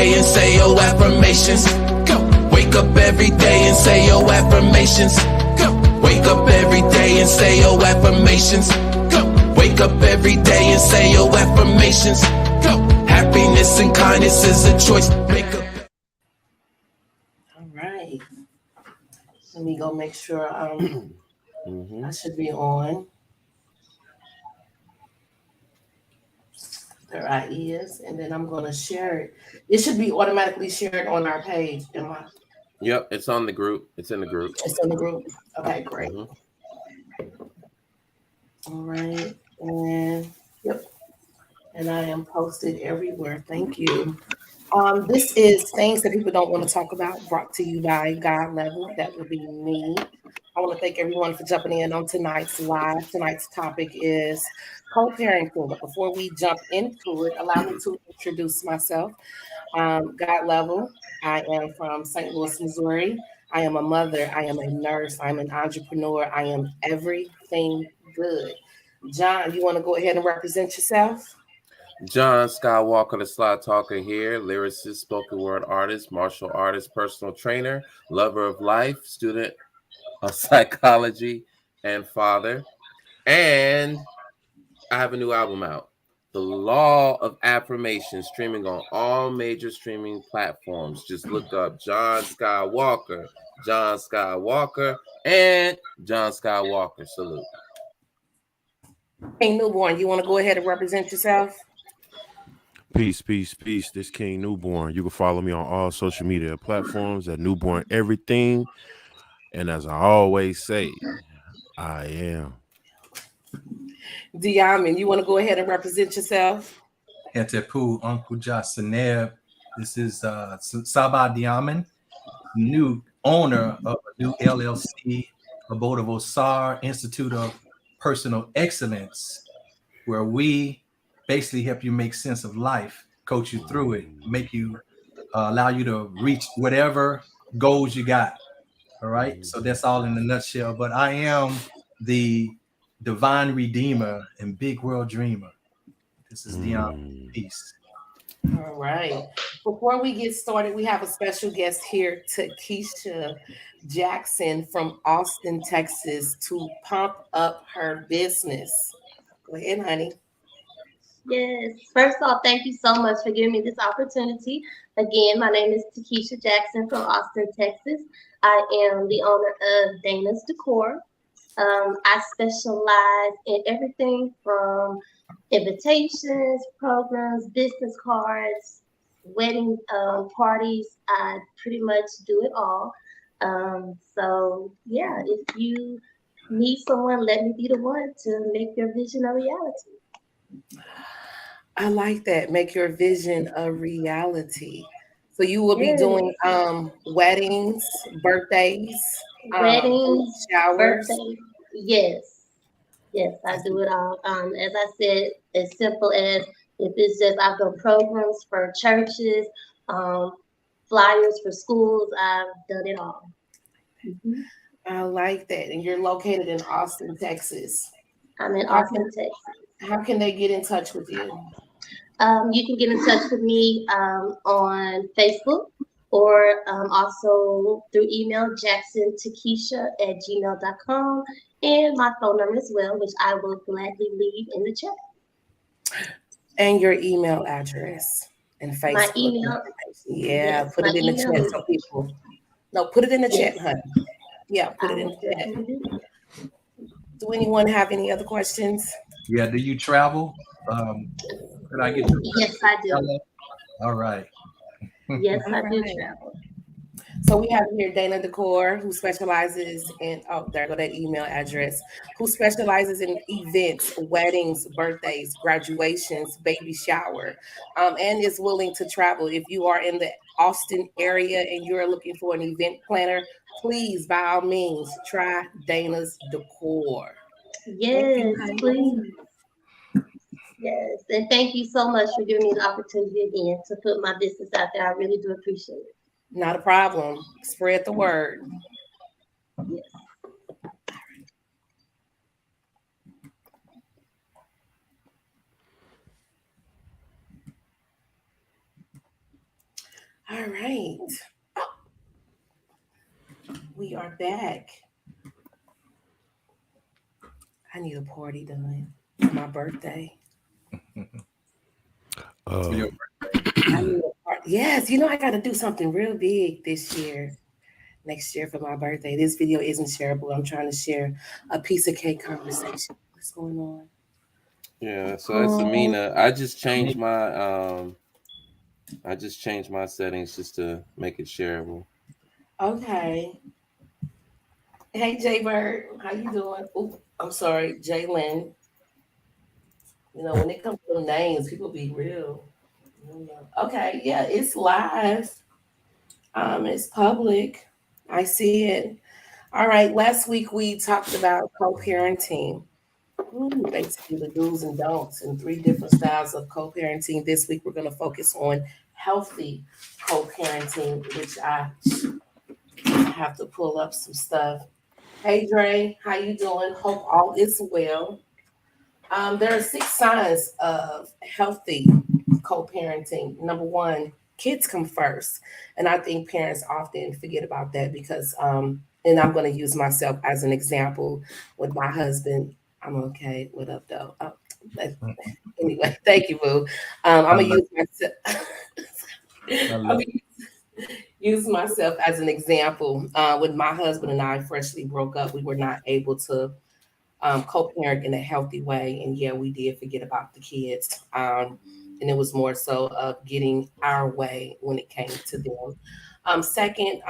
day and say your affirmations. Go. Wake up every day and say your affirmations. Go. Wake up every day and say your affirmations. Go. Wake up every day and say your affirmations. Go. Happiness and kindness is a choice. Make up. All right. Let me go make sure I should be on. There I is, and then I'm gonna share it. It should be automatically shared on our page. Am I? Yep, it's on the group. It's in the group. It's in the group. Okay, great. All right, and yep, and I am posted everywhere. Thank you. This is things that people don't want to talk about, brought to you by God Level. That would be me. I want to thank everyone for jumping in on tonight's live. Tonight's topic is co-parenting. But before we jump into it, allow me to introduce myself. God Level. I am from St. Louis, Missouri. I am a mother. I am a nurse. I'm an entrepreneur. I am everything good. John, you want to go ahead and represent yourself? John Skywalker, the Sly Talker here, lyricist, spoken word artist, martial artist, personal trainer, lover of life, student of psychology, and father. And I have a new album out, The Law of Affirmation, streaming on all major streaming platforms. Just look up John Skywalker, and John Skywalker. Salute. Hey, Newborn, you want to go ahead and represent yourself? Peace, peace, peace. This King Newborn. You can follow me on all social media platforms at Newborn Everything. And as I always say, I am. Diamond, you want to go ahead and represent yourself? Hetepu Uncle Jasaneb. This is Sabah Diamond, new owner of a new LLC, Abode of Osar, Institute of Personal Excellence, where we basically help you make sense of life, coach you through it, make you allow you to reach whatever goals you got. All right. So that's all in a nutshell. But I am the divine redeemer and big world dreamer. This is Dion. Peace. All right. Before we get started, we have a special guest here, Takesha Jackson from Austin, Texas, to pump up her business. Go ahead, honey. Yes. First off, thank you so much for giving me this opportunity. Again, my name is Takesha Jackson from Austin, Texas. I am the owner of Dana's Decor. I specialize in everything from invitations, programs, business cards, wedding parties. I pretty much do it all. So yeah, if you need someone, let me be the one to make your vision a reality. I like that. Make your vision a reality. So you will be doing weddings, birthdays, showers. Birthdays. Yes, I do it all. As I said, as simple as if it's just I've done programs for churches, flyers for schools. I've done it all. Mm-hmm. I like that. And you're located in Austin, Texas. I'm in Austin, Texas. How can they get in touch with you? You can get in touch with me on Facebook or also through email, jacksontakesha@gmail.com, and my phone number as well, which I will gladly leave in the chat. And your email address and Facebook. My email. Yeah, put it in the chat so people. No, put it in the chat, honey. Yeah, put it in the chat. Do anyone have any other questions? Yeah, do you travel? Could I get Yes, I do. All right. Yes, I do travel. So we have here Dana Decor, who specializes in, there go that email address, who specializes in events, weddings, birthdays, graduations, baby shower, and is willing to travel. If you are in the Austin area and you're looking for an event planner, please, by all means, try Dana's Decor. Yes, please. Yes, and thank you so much for giving me the opportunity again to put my business out there. I really do appreciate it. Not a problem. Spread the word. Yes. All right. We are back. I need a party done for my birthday. For your I need a party. Yes, I got to do something real big this year. Next year for my birthday. This video isn't shareable. I'm trying to share a piece of cake conversation. What's going on? Yeah, so that's Amina. I just changed my settings just to make it shareable. Okay. Hey, Jay Bird. How you doing? Ooh, I'm sorry, Jalen. When it comes to names, people be real. Okay, yeah, it's live. It's public. I see it. All right. Last week we talked about co-parenting. Basically the do's and don'ts and 3 different styles of co-parenting. This week we're going to focus on healthy co-parenting, which I have to pull up some stuff. Hey Dre, how you doing? Hope all is well. There are 6 signs of healthy co-parenting. Number 1, kids come first. And I think parents often forget about that because, and I'm going to use myself as an example with my husband. I'm okay. What up, though? Anyway, thank you, Boo. I'm going to use myself as an example. When my husband and I freshly broke up, we were not able to co-parent in a healthy way. And yeah, we did forget about the kids. And it was more so of getting our way when it came to them. Second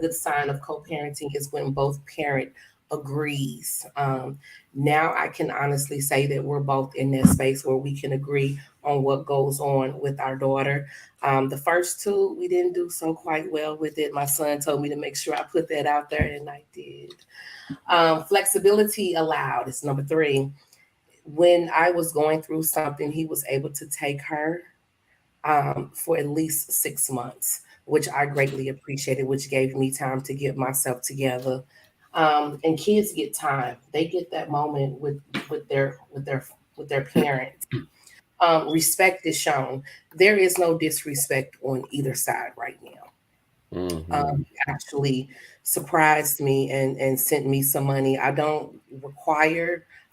good sign of co-parenting is when both parent agrees. Now I can honestly say that we're both in that space where we can agree on what goes on with our daughter. The first 2, we didn't do so quite well with it. My son told me to make sure I put that out there, and I did. Flexibility allowed is number 3. When I was going through something, he was able to take her for at least 6 months, which I greatly appreciated, which gave me time to get myself together. And kids get time; they get that moment with their parents. Respect is shown. There is no disrespect on either side right now. Mm-hmm. Actually surprised me and sent me some money. I know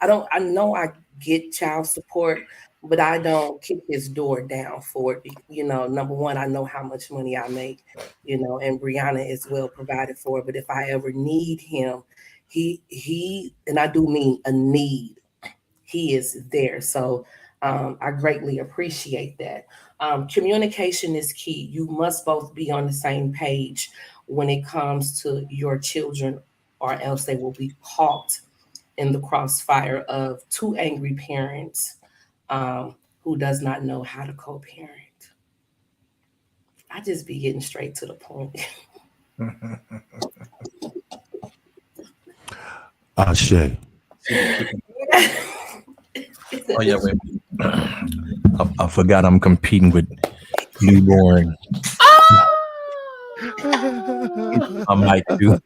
I get child support, but I don't kick his door down for it. Number 1, I know how much money I make, and Brianna is well provided for. But if I ever need him, he and I do mean a need, he is there. So I greatly appreciate that. Communication is key. You must both be on the same page when it comes to your children, or else they will be caught in the crossfire of 2 angry parents who does not know how to co-parent. I just be getting straight to the point. Ashe. Oh yeah, wait. I forgot I'm competing with newborn. I might do.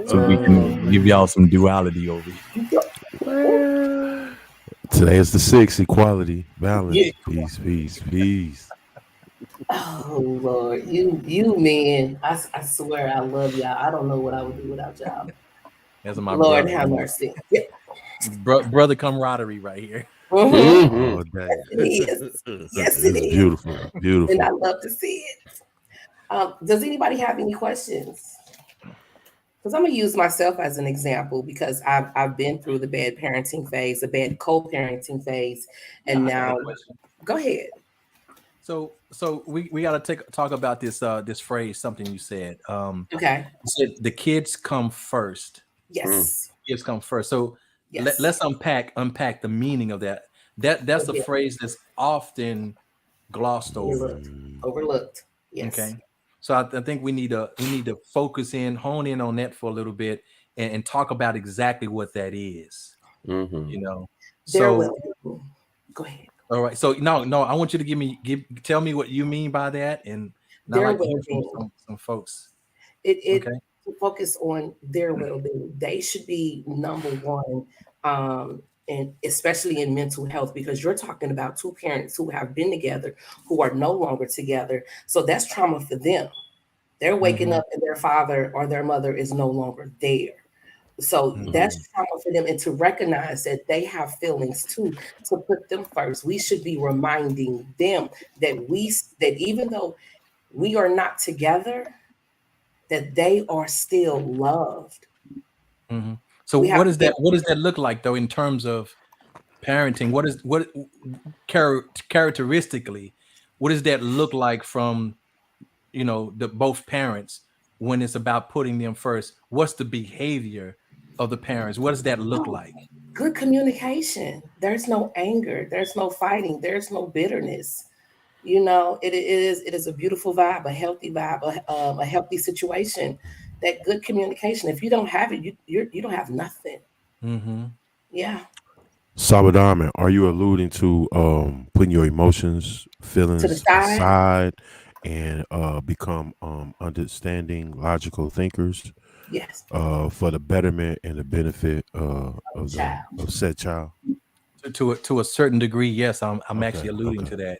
So we can give y'all some duality over here. Today is the 6, equality, balance, Yeah. peace. Oh Lord, you men, I swear I love y'all. I don't know what I would do without y'all. That's my Lord brother. have mercy. Yeah. Brother camaraderie right here. Mhm. Oh, dang. It is. Yes, it It's is. beautiful. And I love to see it. Does anybody have any questions? Because I'm gonna use myself as an example because I've been through the bad parenting phase, the bad co-parenting phase, and now go ahead. So we got to talk about this phrase, something you said. Okay. You said the kids come first. Yes. Kids come first. So Yes. let's unpack the meaning of that. That's a phrase that's often glossed over. Overlooked. Yes. Okay. So I think we need to focus in, hone in on that for a little bit, and talk about exactly what that is. Mm-hmm. So go ahead. All right. So no, I want you to tell me what you mean by that, and Their like well-being. some folks. It to focus on their well-being. They should be number 1. and especially in mental health, because you're talking about two parents who have been together who are no longer together. So that's trauma for them. They're waking Mhm. up and their father or their mother is no longer there. So Mhm. that's trauma for them, and to recognize that they have feelings too, to put them first. We should be reminding them that even though we are not together, that they are still loved. Mhm. So We have to give what does that look like though in terms of parenting? What characteristically, what does that look like from, you know, the both parents when it's about putting them first? What's the behavior of the parents? What does that look like? good communication. There's no anger, there's no fighting, there's no bitterness. You know, it is a beautiful vibe, a healthy vibe, a healthy situation. That good communication. If you don't have it, you don't have nothing. Mhm. Yeah, Sabadame, are you alluding to putting your emotions, to the feelings side. aside and become understanding, logical thinkers Yes, for the betterment and the benefit of the child. of said child? To a certain degree, yes, I'm Okay, actually alluding okay. to that.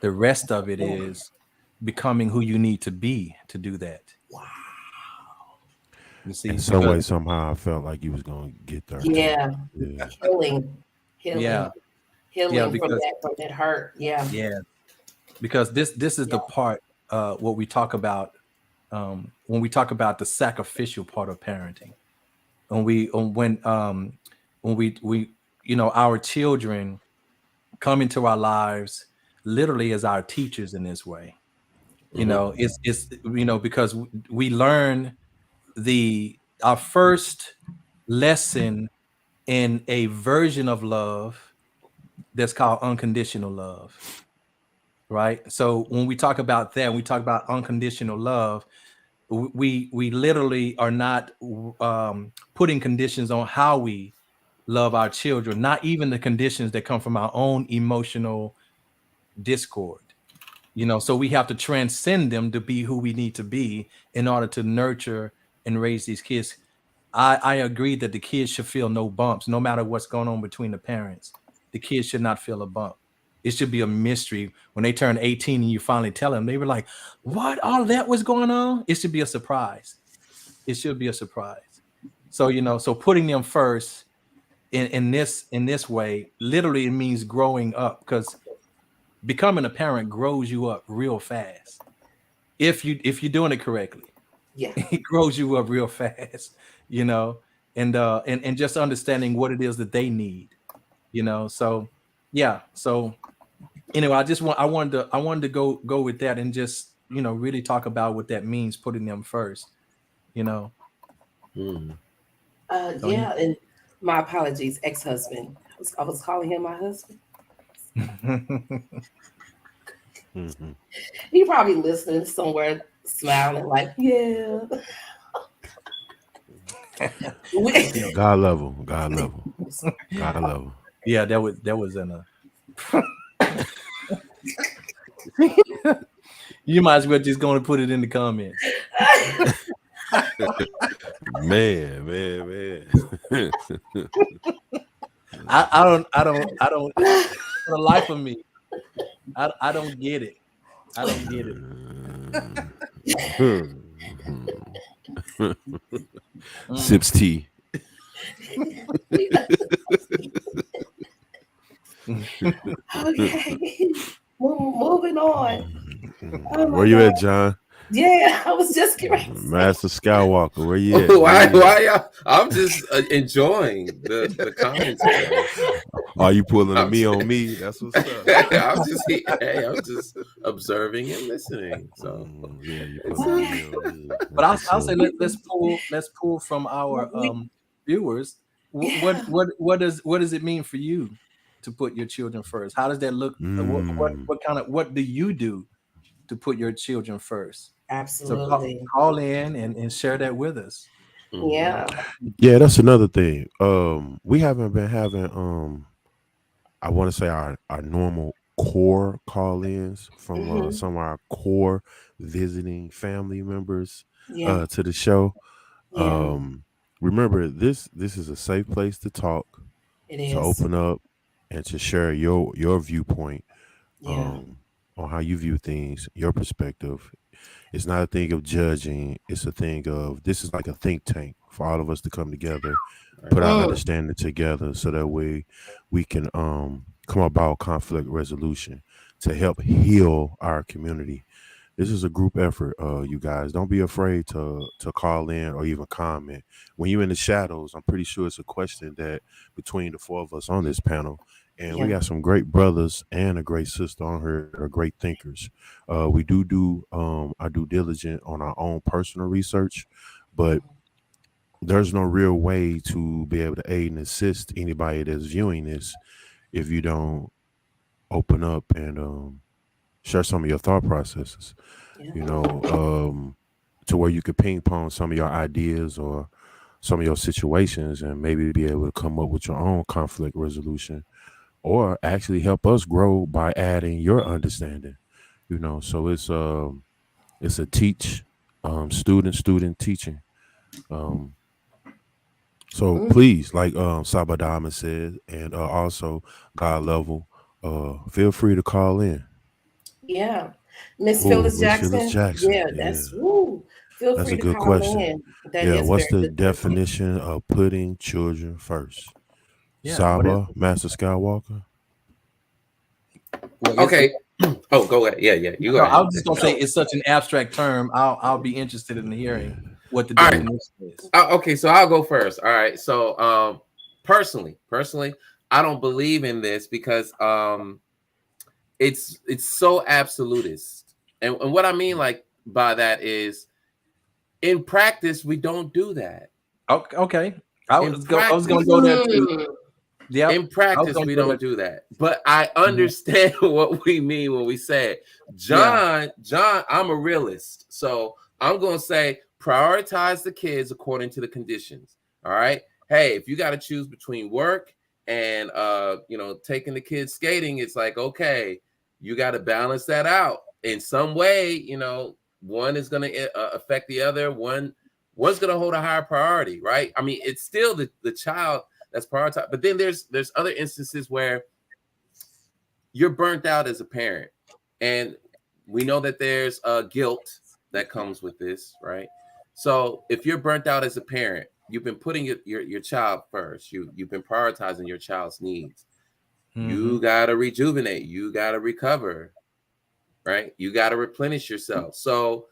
The rest of it is becoming who you need to be to do that. You In see, some because way, somehow, I felt like you was gonna get there too. Yeah, Yeah. healing, healing, yeah, yeah, healing because from that hurt. Yeah. yeah, because this is the part what we talk about when we talk about the sacrificial part of parenting. When we you know, our children come into our lives literally as our teachers in this way. You Mhm. know, it's you know, because we learn the our first lesson in a version of love that's called unconditional love, right? So when we talk about that, we talk about unconditional love, we literally are not putting conditions on how we love our children, not even the conditions that come from our own emotional discord. You know, so we have to transcend them to be who we need to be in order to nurture and raise these kids. I agree that the kids should feel no bumps, no matter what's going on between the parents. The kids should not feel a bump. It should be a mystery when they turn 18 and you finally tell them. They were like, "What? All that was going on?" It should be a surprise. It should be a surprise. So you know, so putting them first in this way, literally, it means growing up, because becoming a parent grows you up real fast if you're doing it correctly. Yeah. It grows you up real fast, you know, and just understanding what it is that they need, you know. So yeah. So anyway, I wanted to go with that and just, you know, really talk about what that means, putting them first, you know. Mhm. So you, Yeah, and my apologies, ex-husband. I was calling him my husband. Hmm. He probably listening somewhere, smiling like, yeah. yeah, God level, God level, God level. yeah, that was in a you might as well just go and put it in the comments. Man, man, man. I don't for the life of me, I don't get it. I don't get it. Mm. Sips tea. Okay. Moving on. Oh Where my you God. at, John? Yeah, I was just getting to say. Master Skywalker. Where you at? Where Why? you at? Why? I'm just enjoying the commentary. Are you pulling a I'm me just, on me? That's what's up. I'm just observing and listening. So Yeah, you it's pulling a me Okay. on me. But That's what's I'll say up. let's pull from our We, viewers. yeah, What does it mean for you to put your children first? How does that look? Mm. What do you do to put your children first? So absolutely. call in and share that with us. mhm. Yeah. Yeah, that's another thing. We haven't been having I want to say our normal core call-ins from Hmm. some of our core visiting family members Yeah. to the show. Yeah. Um, remember this is a safe place to talk. It to is. open up and to share your viewpoint Yeah. on how you view things, your perspective. It's not a thing of judging. It's a thing of, this is like a think tank for all of us to come together, put our Mm, understanding together, so that way we can come about conflict resolution to help heal our community. This is a group effort, you guys. Don't be afraid to call in or even comment. When you're in the shadows, I'm pretty sure it's a question that between the four of us on this panel, and we yeah. got some great brothers and a great sister on here, are great thinkers. We do our due diligence on our own personal research, but there's no real way to be able to aid and assist anybody that's viewing this if you don't open up and share some of your thought processes, Yeah. you know, to where you could ping pong some of your ideas or some of your situations, and maybe be able to come up with your own conflict resolution, or actually help us grow by adding your understanding, you know. So it's a teach, student teaching. Um, so Mm, please, like Sabadama said, and also God level, feel free to call in. yeah. Miss Oh, Phyllis Miss Phyllis Jackson. Jackson. Yeah, Yeah, that's woo. Feel that's free a to good call question. in. That Yeah, is a what's very the good question. definition of putting children first? Yeah. What is Saba, Master Skywalker. well it's Okay. Oh, go ahead. Yeah, yeah. You go no, I ahead. was just gonna say it's such an abstract term. I'll be interested in hearing Yeah. what the All right. definition is. Okay, so I'll go first. All right. So personally, I don't believe in this because it's so absolutist. And what I mean like by that is, in practice we don't do that. Okay. In I was gonna practice, go there too. Mm, Yep. in I was practice gonna we go there don't too. do that. But I Mhm. understand what we mean when we say it. Yeah. John, I'm a realist. So I'm going to say prioritize the kids according to the conditions. All right? Hey, if you got to choose between work and taking the kids skating, it's like, okay, you got to balance that out in some way. One is going to affect the other. One's going to hold a higher priority, right? I mean, it's still the child that's prioritized. But then there's other instances where you're burnt out as a parent, and we know that there's guilt that comes with this, right? So if you're burnt out as a parent, you've been putting your child first. You've been prioritizing your child's needs. Mhm. You gotta rejuvenate. You gotta recover, right? You gotta replenish yourself. So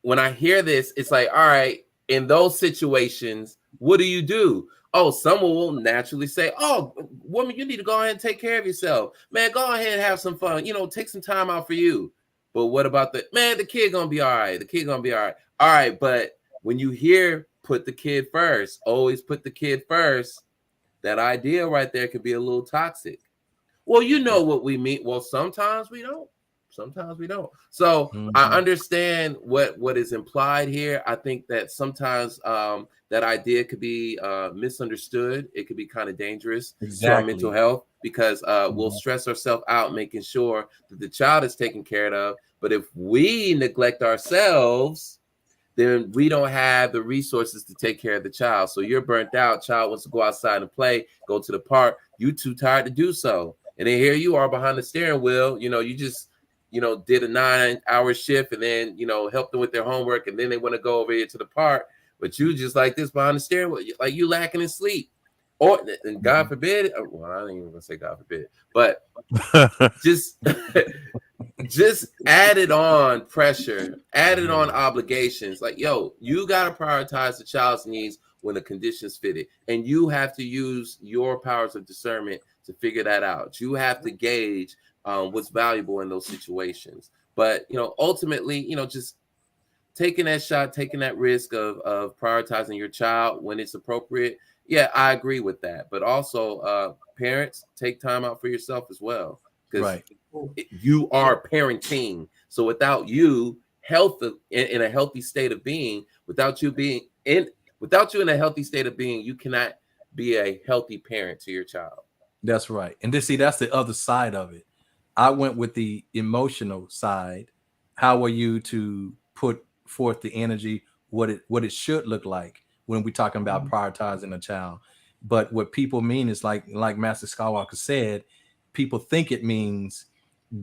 when I hear this, it's like, all right, in those situations, what do? Oh, someone will naturally say, oh, woman, you need to go ahead and take care of yourself. Man, go ahead and have some fun. Take some time out for you. But what about the kid gonna be all right? The kid gonna be all right. All right, but when you hear put the kid first, always put the kid first, that idea right there could be a little toxic. Well, you know what we mean. Well, sometimes we don't. Sometimes we don't. So I Mhm. understand what is implied here. I think that sometimes that idea could be misunderstood. It could be kind of dangerous to our mental Exactly. health because we'll Mhm. stress ourselves out making sure that the child is taken care of. But if we neglect ourselves, then we don't have the resources to take care of the child. So you're burnt out. Child wants to go outside and play, go to the park. You too tired to do so. And then here you are behind the steering wheel. You just, did a 9-hour shift and then, helped them with their homework. And then they want to go over here to the park. But you just like this behind the steering wheel, like you lacking in sleep. And God Mhm. forbid, well, I ain't even gonna say God forbid, but just just added on pressure, added on obligations. Like, yo, you got to prioritize the child's needs when the conditions fit it. And you have to use your powers of discernment to figure that out. You have to gauge what's valuable in those situations. But, ultimately, just taking that shot, taking that risk of prioritizing your child when it's appropriate. Yeah, I agree with that. But also, parents, take time out for yourself as well. Because Right. you are parenting. So without you in a healthy state of being, without you in a healthy state of being, you cannot be a healthy parent to your child. That's right. And that's the other side of it. I went with the emotional side. How are you to put forth the energy, what it should look like when we're talking about prioritizing a child? But what people mean is like Master Skywalker said, people think it means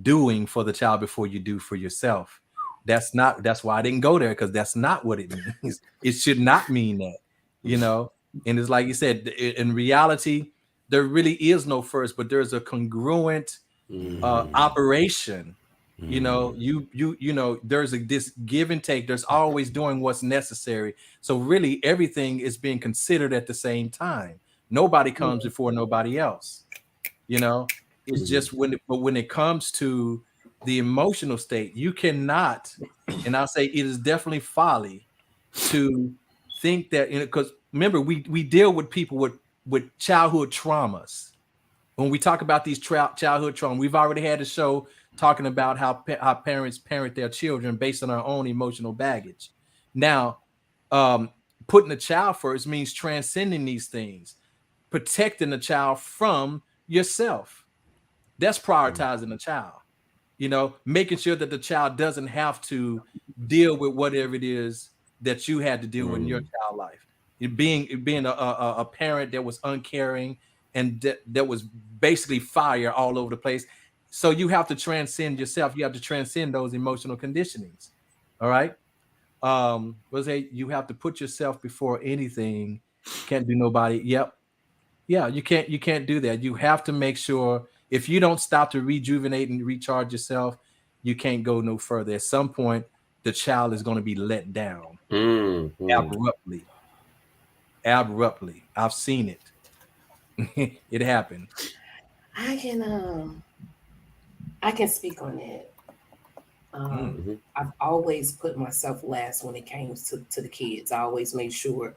doing for the child before you do for yourself. That's why I didn't go there, because that's not what it means. It should not mean that, you know. And it's like you said, in reality, there really is no first, but there's a congruent operation. You know, you know, there's this give and take. There's always doing what's necessary. So really, everything is being considered at the same time. Nobody comes before nobody else. You know, it's just when it comes to the emotional state, you cannot, and I'll say it is definitely folly to think that, you know, because remember, we deal with people with childhood traumas. When we talk about these childhood trauma, we've already had a show talking about how parents parent their children based on our own emotional baggage. Now, putting the child first means transcending these things, protecting the child from yourself. That's prioritizing the child, you know, making sure that the child doesn't have to deal with whatever it is that you had to deal with in your child life. Being a parent that was uncaring and that was basically fire all over the place. So you have to transcend yourself. You have to transcend those emotional conditionings. All right. You have to put yourself before anything. Can't do nobody. Yep. Yeah, you can't do that. You have to make sure, if you don't stop to rejuvenate and recharge yourself, you can't go no further. At some point, the child is going to be let down abruptly. I've seen it. It happened. I can speak on it. I've always put myself last when it came to the kids. I always made sure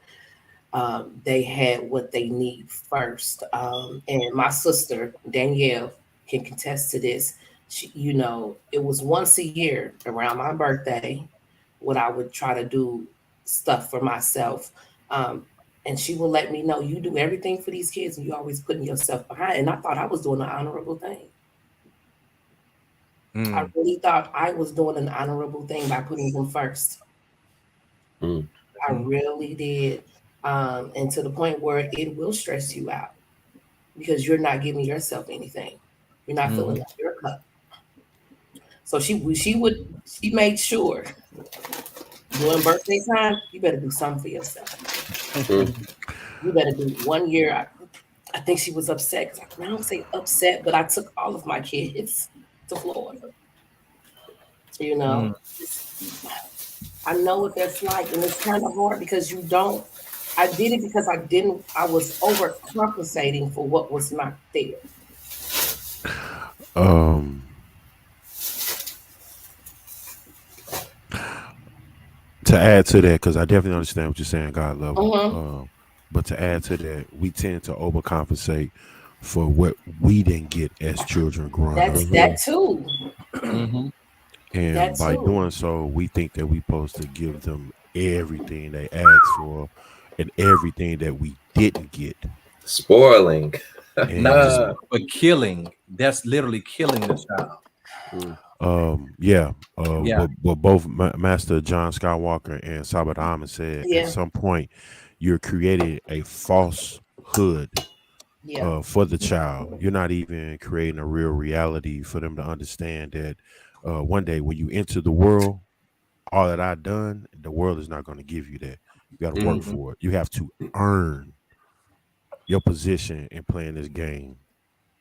they had what they need first. And my sister, Danielle, can contest to this. She, you know, it was once a year around my birthday when I would try to do stuff for myself. And she would let me know, you do everything for these kids and you always putting yourself behind. And I thought I was doing an honorable thing. I really thought I was doing an honorable thing by putting them first. I really did. And to the point where it will stress you out because you're not giving yourself anything. You're not filling up your cup. So she made sure during birthday time, you better do something for yourself. You better do 1 year. I think she was upset. I don't say upset, but I took all of my kids to Florida. You know, I know what that's like, and it's kind of hard because you don't. I did it because I was overcompensating for what was not there. To add to that, because I definitely understand what you're saying, God level. But to add to that, we tend to overcompensate for what we didn't get as children growing up. That too. And that by too. doing so, we think that we're supposed to give them everything they asked for and everything that we didn't get. Spoiling. But killing. That's literally killing the child. But both Master John Skywalker and Saba Diamond said at some point you're creating a falsehood for the child. You're not even creating a real reality for them to understand that one day when you enter the world, all that I've done, the world is not going to give you that. You got to work for it. You have to earn your position in playing this game.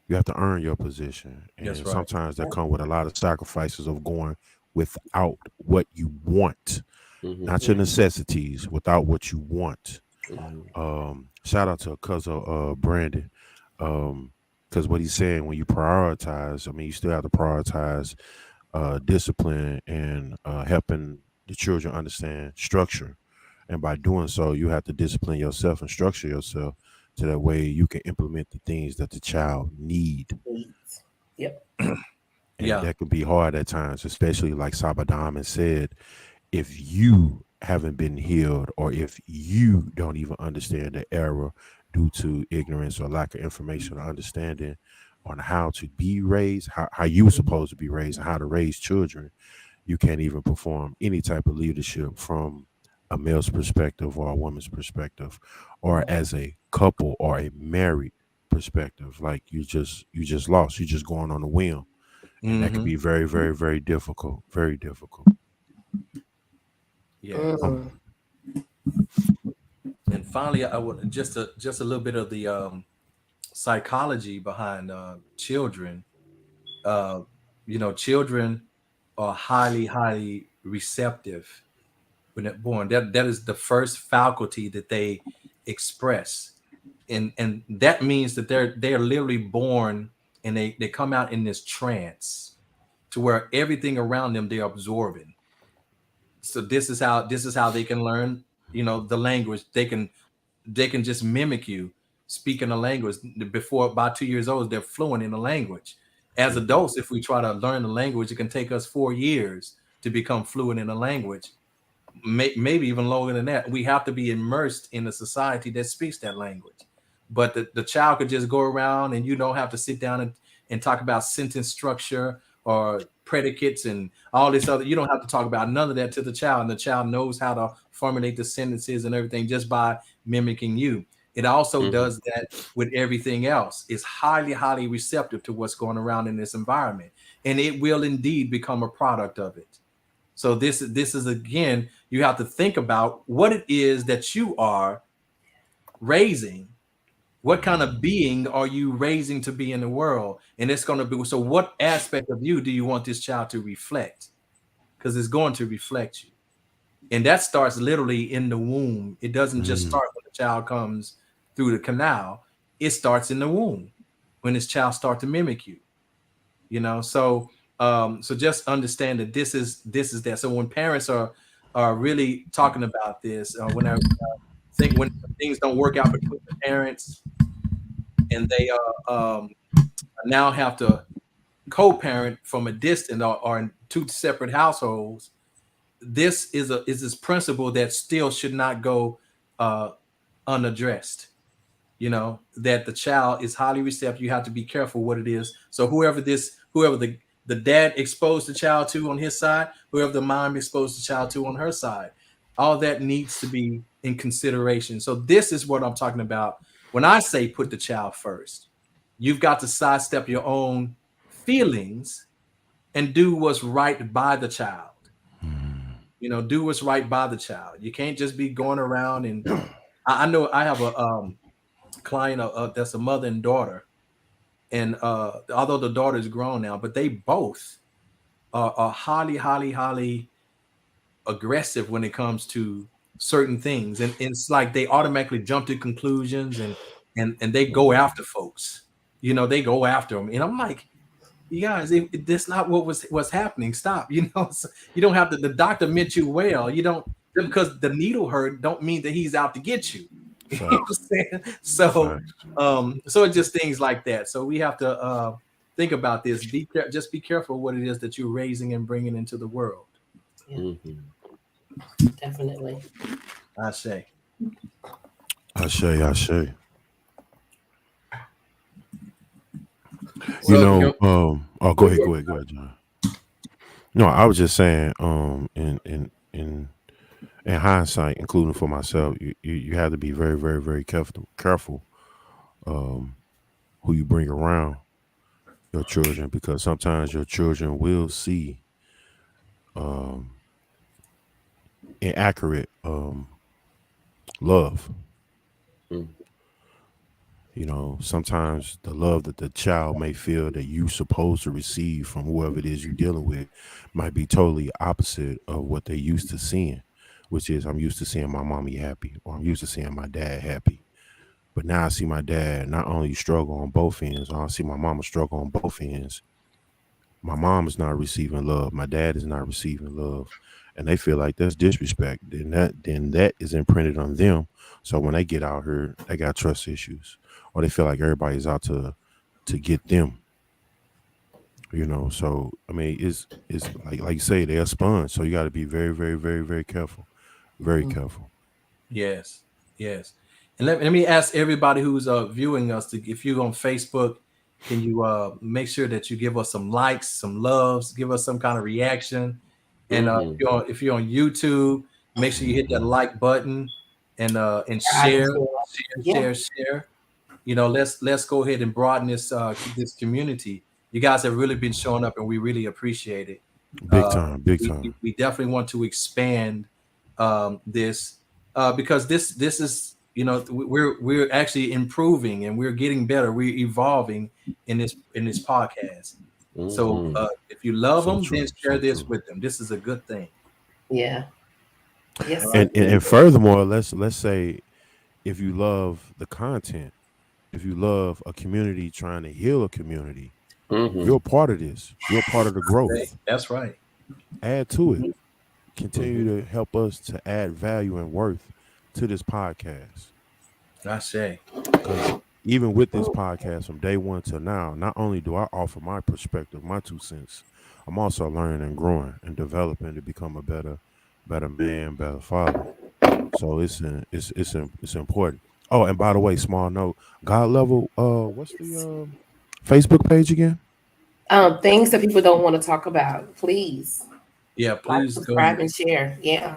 You have to earn your position. And sometimes that comes with a lot of sacrifices of going without what you want, not your necessities, without what you want. Shout out to cousin Brandon. Because what he's saying, when you prioritize, I mean, you still have to prioritize discipline and helping the children understand structure. And by doing so, you have to discipline yourself and structure yourself so that way you can implement the things that the child need. Yep. And that can be hard at times, especially like Saba Diamond said, if you haven't been healed or if you don't even understand the error due to ignorance or lack of information or understanding on how to be raised, how you were supposed to be raised and how to raise children, you can't even perform any type of leadership from a male's perspective or a woman's perspective, or as a couple or a married perspective. Like you just lost. You just going on a whim, and that can be very, very, very difficult. Very difficult. Yeah. And finally, I would just a little bit of the psychology behind children. Children are highly receptive when they're born. That is the first faculty that they express, and that means that they're literally born and they come out in this trance to where everything around them they're absorbing. So this is how they can learn, the language. They can just mimic you speaking a language. Before about 2 years old, they're fluent in the language. As adults, if we try to learn the language, it can take us 4 years to become fluent in a language. Maybe even longer than that. We have to be immersed in a society that speaks that language. But the child could just go around and you don't have to sit down and talk about sentence structure or predicates and all this other. You don't have to talk about none of that to the child, and the child knows how to formulate the sentences and everything just by mimicking you. It also does that with everything else. It's highly receptive to what's going around in this environment, and it will indeed become a product of it. So this is again, you have to think about what it is that you are raising. What kind of being are you raising to be in the world? And it's going to be, so what aspect of you do you want this child to reflect? Because it's going to reflect you. And that starts literally in the womb. It doesn't just start when the child comes through the canal. It starts in the womb when this child starts to mimic you. So just understand that this is that. So when parents are really talking about this, when things don't work out between the parents and they now have to co-parent from a distance or in two separate households, this is this principle that still should not go unaddressed. That the child is highly receptive. You have to be careful what it is. So whoever the dad exposed the child to on his side, whoever the mom exposed the child to on her side, all that needs to be in consideration. So this is what I'm talking about when I say put the child first. You've got to sidestep your own feelings and do what's right by the child. Do what's right by the child. You can't just be going around and I know I have a client that's a mother and daughter, and although the daughter is grown now, but they both are highly aggressive when it comes to certain things, and it's like they automatically jump to conclusions and they go after folks. They go after them, and I'm like, you guys, that's not what's happening. Stop. So you don't have to. The doctor meant you well. You don't, because the needle hurt don't mean that he's out to get you. You know what I'm saying? So so it's just things like that. So we have to think about this. Just be careful what it is that you're raising and bringing into the world. Yeah. Definitely. I say. Go ahead, John. No, I was just saying, in hindsight, including for myself, you have to be very, very, very careful who you bring around your children, because sometimes your children will see inaccurate love. Sometimes the love that the child may feel that you're supposed to receive from whoever it is you're dealing with might be totally opposite of what they're used to seeing, which is, I'm used to seeing my mommy happy, or I'm used to seeing my dad happy. But now I see my dad not only struggle on both ends, I see my mama struggle on both ends. My mom is not receiving love. My dad is not receiving love. And they feel like that's disrespect. Then that is imprinted on them. So when they get out here, they got trust issues, or they feel like everybody's out to get them. So I mean, it's like you say, they're a sponge. So you got to be very, very, very, very careful. Very careful. Yes. And let me ask everybody who's viewing us, if you're on Facebook, can you make sure that you give us some likes, some loves, give us some kind of reaction. And if you're on YouTube, Make sure you hit that like button and share. You know, let's go ahead and broaden this community. You guys have really been showing up, and we really appreciate it. Big time. We definitely want to expand this because this is, you know, we're actually improving and we're getting better. We're evolving in this podcast. Mm-hmm. So if you love them, true, then share so this true. with them. This is a good thing. Yeah. Yes. And furthermore, let's say if you love the content, if you love a community trying to heal a community, you're a part of this. You're a part of the growth. That's right. Add to it. Continue to help us to add value and worth to this podcast. I say. Because even with this podcast from day one till now, not only do I offer my perspective, my 2 cents, I'm also learning and growing and developing to become a better man, better father. So it's important. Oh, and by the way, small note, God Level, what's the Facebook page again? Things that people don't want to talk about. Please. Yeah, Like, please subscribe and share. Yeah.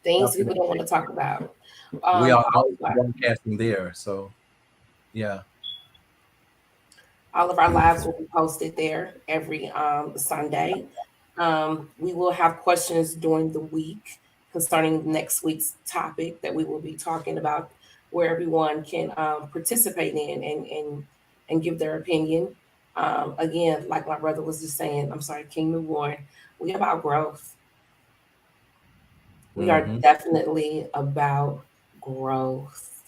Things people don't want to talk about. We are broadcasting there. So yeah. All of our lives will be posted there every Sunday. We will have questions during the week concerning next week's topic that we will be talking about, where everyone can participate in and give their opinion. Again, like my brother was just saying, I'm sorry, King Newborn, we about growth. We are definitely about growth.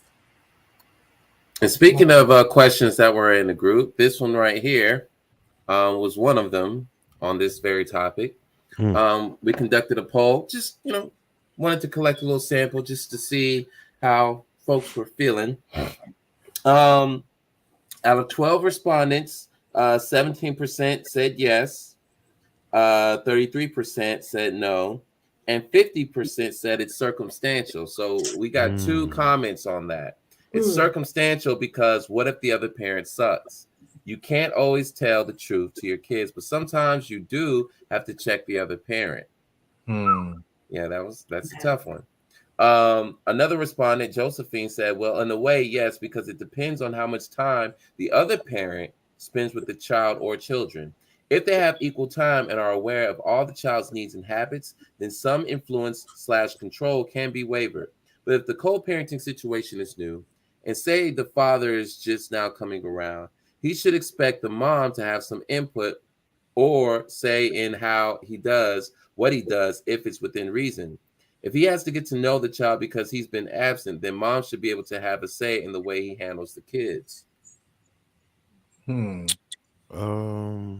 And speaking of questions that were in the group, this one right here was one of them on this very topic. We conducted a poll, just, you know, wanted to collect a little sample just to see how folks were feeling. Out of 12 respondents, 17% said yes, 33% said no, and 50% said it's circumstantial. So we got 2 comments on that. It's circumstantial because what if the other parent sucks? You can't always tell the truth to your kids, but sometimes you do have to check the other parent. Yeah, that's a tough one. Another respondent, Josephine, said, well, in a way, yes, because it depends on how much time the other parent spends with the child or children. If they have equal time and are aware of all the child's needs and habits, then some influence/control can be wavered. But if the co-parenting situation is new, and say the father is just now coming around, he should expect the mom to have some input or say in how he does what he does if it's within reason. If he has to get to know the child because he's been absent, then mom should be able to have a say in the way he handles the kids.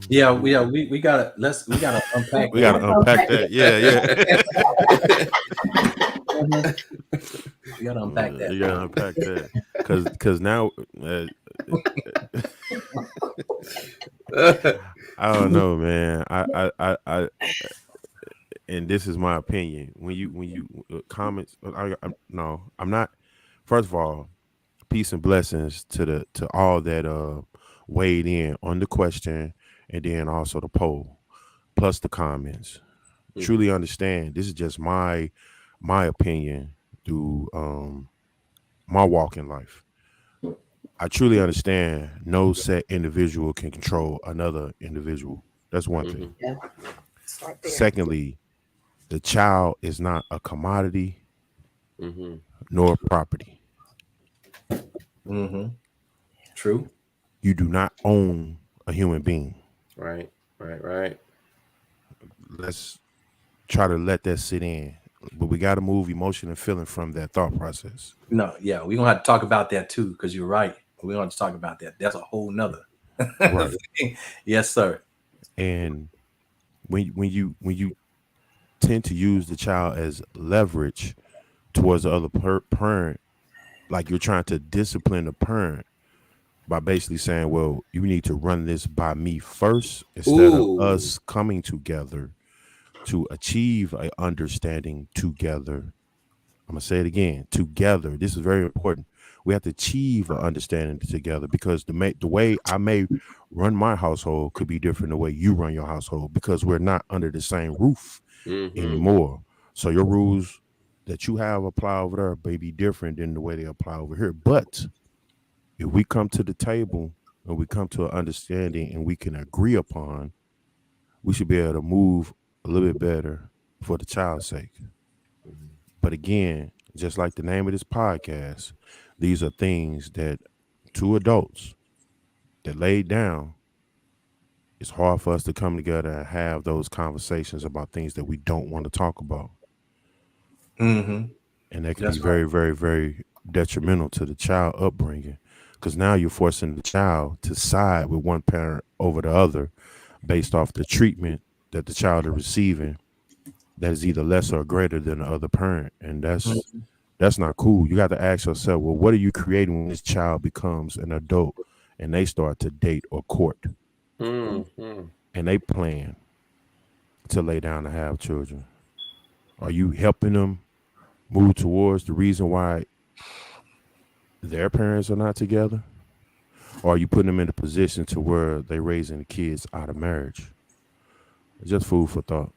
Yeah, we gotta unpack. We gotta unpack that. Yeah. You gotta unpack that. You gotta unpack that because now I don't know, man. I and this is my opinion. When you comments, no, I'm not. First of all, peace and blessings to all that weighed in on the question and then also the poll plus the comments. Truly understand. This is just my opinion through my walk in life. I truly understand no set individual can control another individual. That's one thing. Yeah. Secondly, the child is not a commodity nor property. True. You do not own a human being. Right. Let's try to let that sit in. But we got to move emotion and feeling from that thought process. No, yeah, we're gonna have to talk about that too, because you're right. We're gonna have to talk about that. That's a whole nother. Right. Yes, sir. And when you tend to use the child as leverage towards the other parent, like you're trying to discipline the parent by basically saying, well, you need to run this by me first instead of us coming together to achieve an understanding together. I'm gonna say it again, together. This is very important. We have to achieve an understanding together because the way I may run my household could be different the way you run your household because we're not under the same roof anymore. So your rules that you have apply over there may be different than the way they apply over here. But if we come to the table and we come to an understanding and we can agree upon, we should be able to move a little bit better for the child's sake. But again, just like the name of this podcast, these are things that two adults that laid down, it's hard for us to come together and have those conversations about things that we don't want to talk about. Mm-hmm. And that can That's be very, very, very detrimental to the child upbringing, because now you're forcing the child to side with one parent over the other based off the treatment that the child is receiving that is either less or greater than the other parent. And that's not cool. You got to ask yourself, well, what are you creating when this child becomes an adult and they start to date or court? Mm-hmm. And they plan to lay down to have children? Are you helping them move towards the reason why their parents are not together? Or are you putting them in a position to where they're raising the kids out of marriage? It's just food for thought.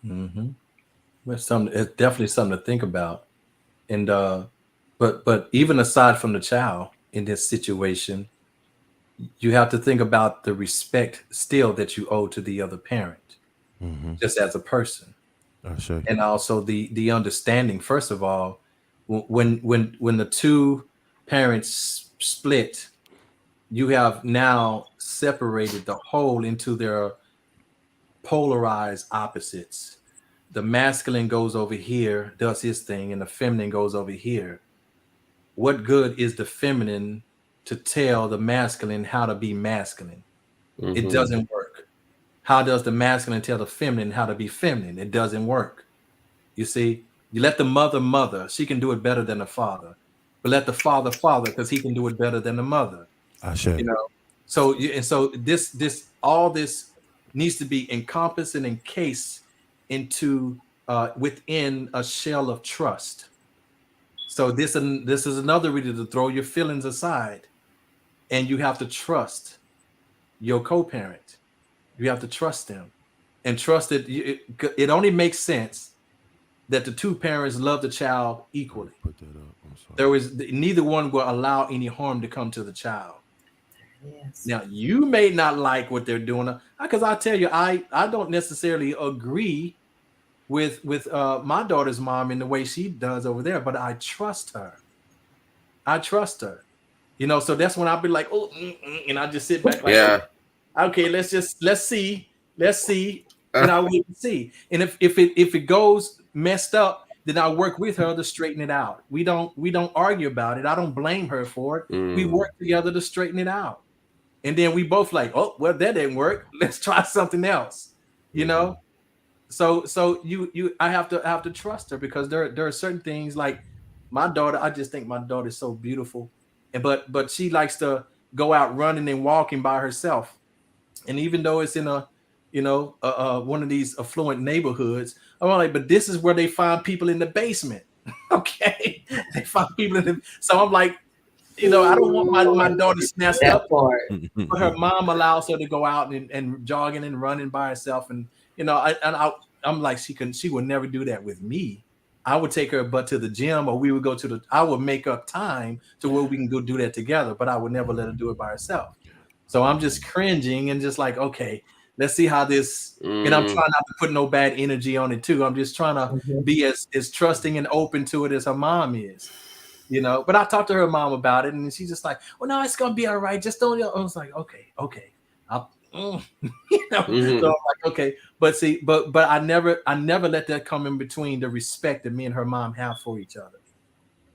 Mm-hmm. It's definitely something to think about. And but even aside from the child in this situation, you have to think about the respect still that you owe to the other parent, just as a person. And also the understanding, first of all, when the two parents split, you have now separated the whole into their polarized opposites. The masculine goes over here, does his thing, and the feminine goes over here. What good is the feminine to tell the masculine how to be masculine? It doesn't work. How does the masculine tell the feminine how to be feminine? It doesn't work. You see, you let the mother, she can do it better than the father. But let the father, because he can do it better than the mother. You know, so this all this needs to be encompassed and encased into within a shell of trust. So this is another reason to throw your feelings aside, and you have to trust your co-parent. You have to trust them, and trust that it only makes sense that the two parents love the child equally. Put that up. Neither one will allow any harm to come to the child. Yes. Now, you may not like what they're doing, because I tell you, I don't necessarily agree with my daughter's mom in the way she does over there, but I trust her. You know, so that's when I'll be like, oh, and I just sit back like, Yeah. Okay, let's see, and I wait and see. And if it goes messed up, then I'll work with her to straighten it out. We don't argue about it. I don't blame her for it. We work together to straighten it out. And then we both like, oh, well, that didn't work. Let's try something else. You know? So I have to trust her, because there are certain things like my daughter. I just think my daughter is so beautiful, but she likes to go out running and walking by herself. And even though it's in a, one of these affluent neighborhoods, I'm like, but this is where they find people in the basement. Okay, they find people in the. So I'm like, I don't want my daughter snatched up. But her mom allows her to go out and jogging and running by herself, and I'm like, she would never do that with me. I would take her to the gym, or we would go I would make up time to where we can go do that together, but I would never let her do it by herself. So I'm just cringing and just like, okay, let's see how this, and I'm trying not to put no bad energy on it too. I'm just trying to be as trusting and open to it as her mom is, but I talked to her mom about it, and she's just like, well, no, it's going to be all right. Just don't, I was like, okay. So I'm like, okay, but see, but I never let that come in between the respect that me and her mom have for each other.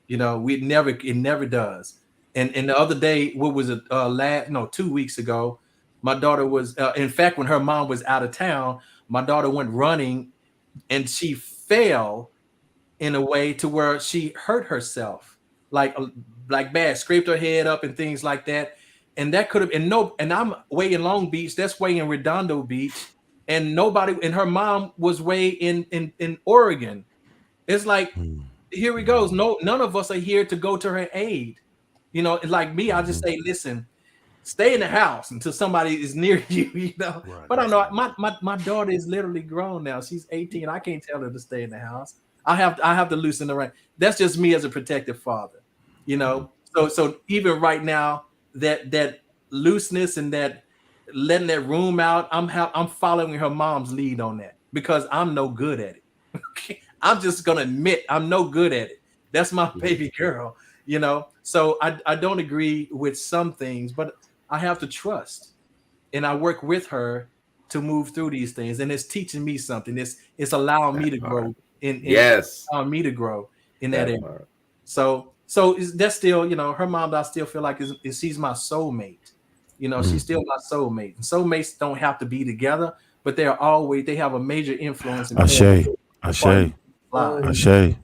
It never does. And the other day, what was it? 2 weeks ago, my daughter was, in fact, when her mom was out of town, my daughter went running, and she fell in a way to where she hurt herself, like bad, scraped her head up and things like that. And that could have, and I'm way in Long Beach, that's way in Redondo Beach, and her mom was way in Oregon. It's like, here we go. None of us are here to go to her aid. Like me, I just say, listen, stay in the house until somebody is near you, Right. But I know my daughter is literally grown now. She's 18. I can't tell her to stay in the house. I have to loosen the rein. That's just me as a protective father, you know. So even right now, that looseness and that letting that room out, I'm following her mom's lead on that because I'm no good at it. Okay? I'm just gonna admit I'm no good at it. That's my baby girl, you know. So I don't agree with some things, but I have to trust, and I work with her to move through these things, and it's teaching me something. It's allowing me to grow Yes. allowing me to grow in that area. part. So that's still, you know, her mom, I still feel like she's my soulmate. You know, she's still my soulmate. And soulmates don't have to be together, but they have a major influence in Ashe. lives.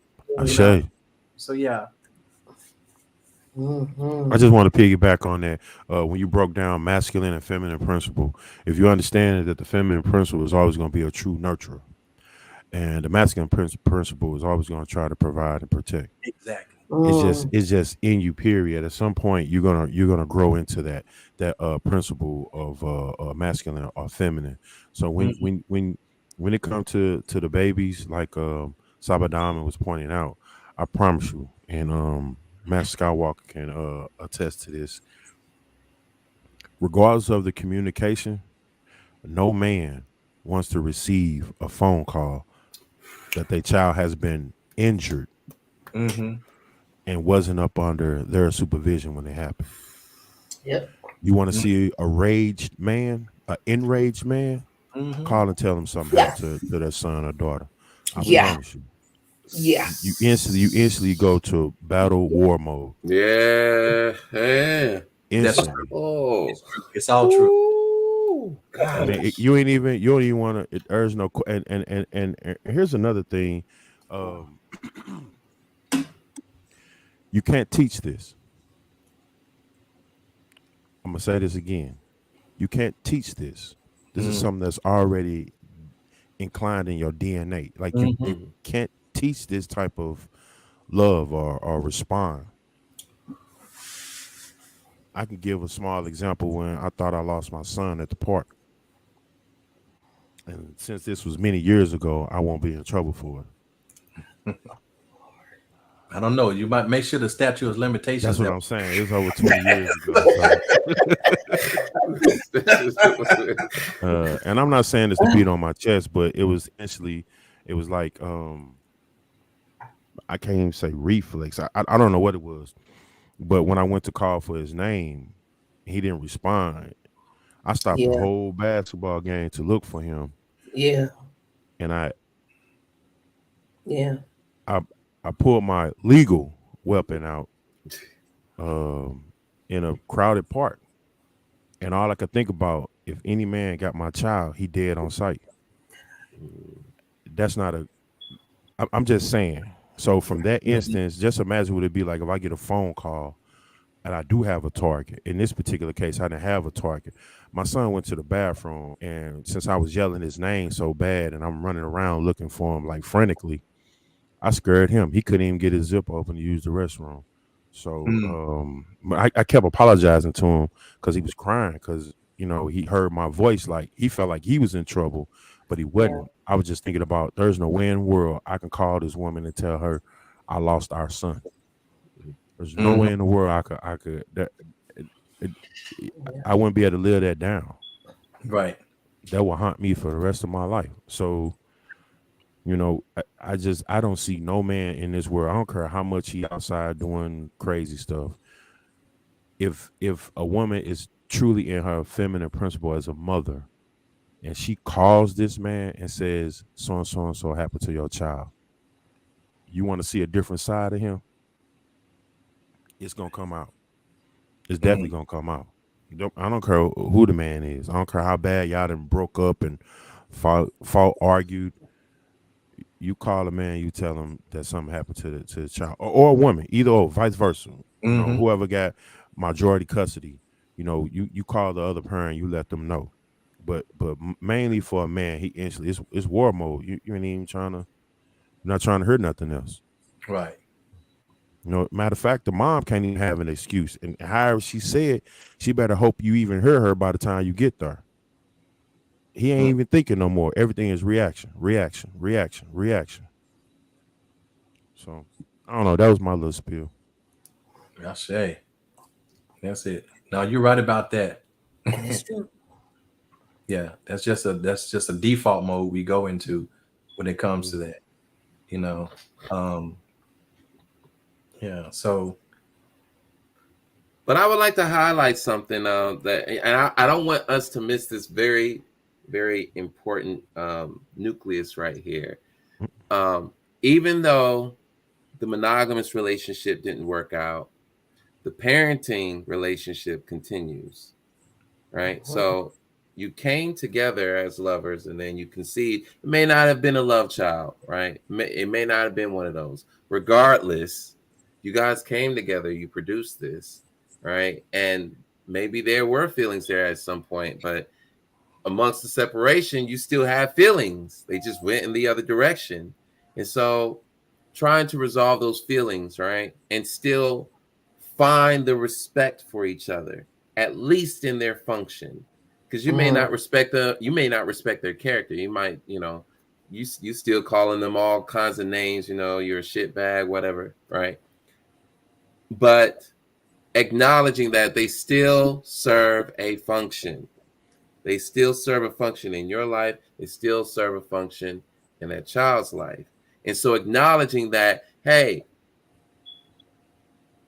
So yeah. I just want to piggyback on that. When you broke down masculine and feminine principle, if you understand that the feminine principle is always going to be a true nurturer, and the masculine principle is always going to try to provide and protect. Exactly. It's just in you. Period. At some point, you're gonna grow into that principle of masculine or feminine. So when it comes to the babies, like Saba Diamond was pointing out, I promise you, and Master Skywalker can attest to this. Regardless of the communication, no man wants to receive a phone call that their child has been injured and wasn't up under their supervision when it happened. Yep. You want to see a raged man, an enraged man, call and tell them something happened to their son or daughter. I promise you. Yeah. You instantly go to battle war mode. Yeah. Instantly. Oh, it's all true. God. Man, you don't even want to. There's no. And here's another thing. You can't teach this. I'm gonna say this again. You can't teach this. This is something that's already inclined in your DNA. Like you can't teach this type of love or respond. I can give a small example when I thought I lost my son at the park. And since this was many years ago, I won't be in trouble for it. I don't know. You might make sure the statute of limitations. That's what I'm saying. It was over 20 years ago. And I'm not saying this to beat on my chest, but it was essentially, it was like, I can't even say reflex. I don't know what it was. But when I went to call for his name, he didn't respond. I stopped the whole basketball game to look for him. Yeah. And I pulled my legal weapon out in a crowded park. And all I could think about, if any man got my child, he dead on sight. That's not I'm just saying. So from that instance, just imagine what it'd be like if I get a phone call and I do have a target. In this particular case, I didn't have a target. My son went to the bathroom, and since I was yelling his name so bad and I'm running around looking for him like frantically, I scared him. He couldn't even get his zip open to use the restroom. So I kept apologizing to him because he was crying because, you know, he heard my voice. Like, he felt like he was in trouble, but he wasn't. I was just thinking about, there's no way in the world I can call this woman and tell her I lost our son. There's no way in the world I wouldn't be able to live that down. Right. That will haunt me for the rest of my life. So, you know, I don't see no man in this world. I don't care how much he outside doing crazy stuff. If a woman is truly in her feminine principle as a mother, and she calls this man and says, so and so and so happened to your child, you want to see a different side of him? It's gonna come out. It's definitely gonna come out. I don't care who the man is. I don't care how bad y'all done broke up and fought, argued. You call a man, you tell him that something happened to the child, or a woman, either or, vice versa. You know, whoever got majority custody, you know, you call the other parent, you let them know. But mainly for a man, he instantly, it's war mode. You ain't even you're not trying to hurt nothing else. Right. You know, matter of fact, the mom can't even have an excuse. And however she said, she better hope you even hear her by the time you get there. He ain't even thinking no more. Everything is reaction. So I don't know. That was my little spiel. I say. That's it. Now you're right about that. That's true. Yeah, that's just a default mode we go into when it comes to that. You know. Yeah. So But I would like to highlight something that, and I don't want us to miss this very, very important nucleus right here. Even though the monogamous relationship didn't work out, the parenting relationship continues, right? So you came together as lovers, and then you conceived. It may not have been a love child, right? It may not have been one of those. Regardless, you guys came together, you produced this, right? And maybe there were feelings there at some point, but amongst the separation, you still have feelings. They just went in the other direction. And so trying to resolve those feelings, right? And still find the respect for each other, at least in their function. Because you may not respect their character. You might, you still calling them all kinds of names, you're a shitbag, whatever, right? But acknowledging that they still serve a function. They still serve a function in your life. They still serve a function in that child's life. And so acknowledging that, hey,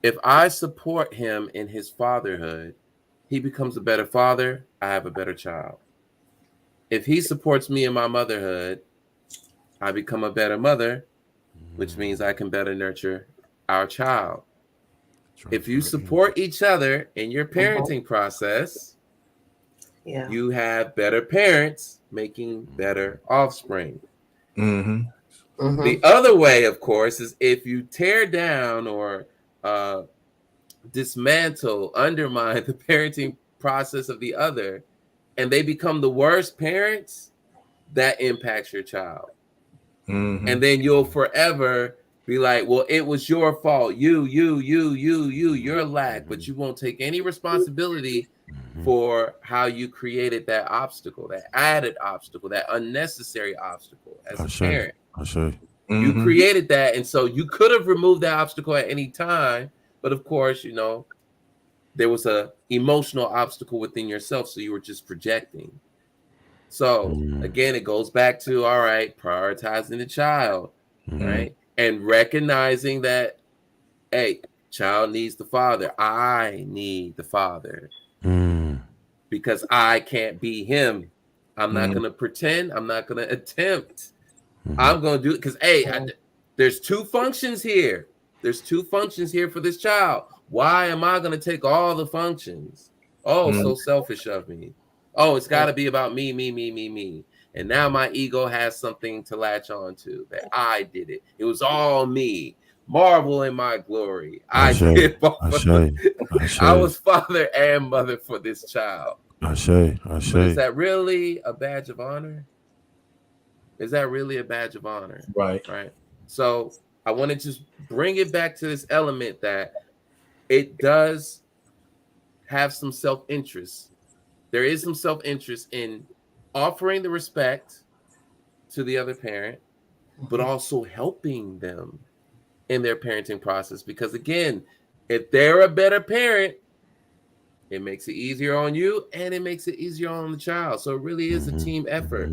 if I support him in his fatherhood, he becomes a better father. I have a better child. If he supports me in my motherhood, I become a better mother, which means I can better nurture our child. If you support each other in your parenting process, you have better parents making better offspring. The other way, of course, is if you tear down or dismantle, undermine the parenting process of the other, and they become the worst parents, that impacts your child. And then you'll forever be like, well, it was your fault. You're lack, but you won't take any responsibility for how you created that obstacle, that added obstacle, that unnecessary obstacle as a parent. You created that, and so you could have removed that obstacle at any time, but of course, there was a emotional obstacle within yourself, so you were just projecting. So again, it goes back to, all right, prioritizing the child, right? And recognizing that, hey, child needs the father. I need the father because I can't be him. I'm not going to pretend. I'm not going to attempt. I'm going to do it because, hey, there's two functions here. There's two functions here for this child. Why am I going to take all the functions? Oh, so selfish of me. Oh, it's got to be about me. And now my ego has something to latch on to, that I did it. It was all me. Marvel in my glory. I did both. I was father and mother for this child. But is that really a badge of honor? Is that really a badge of honor? Right. So I want to just bring it back to this element that it does have some self-interest. There is some self-interest in offering the respect to the other parent, but also helping them in their parenting process. Because again, if they're a better parent, it makes it easier on you and it makes it easier on the child. So it really is a team effort.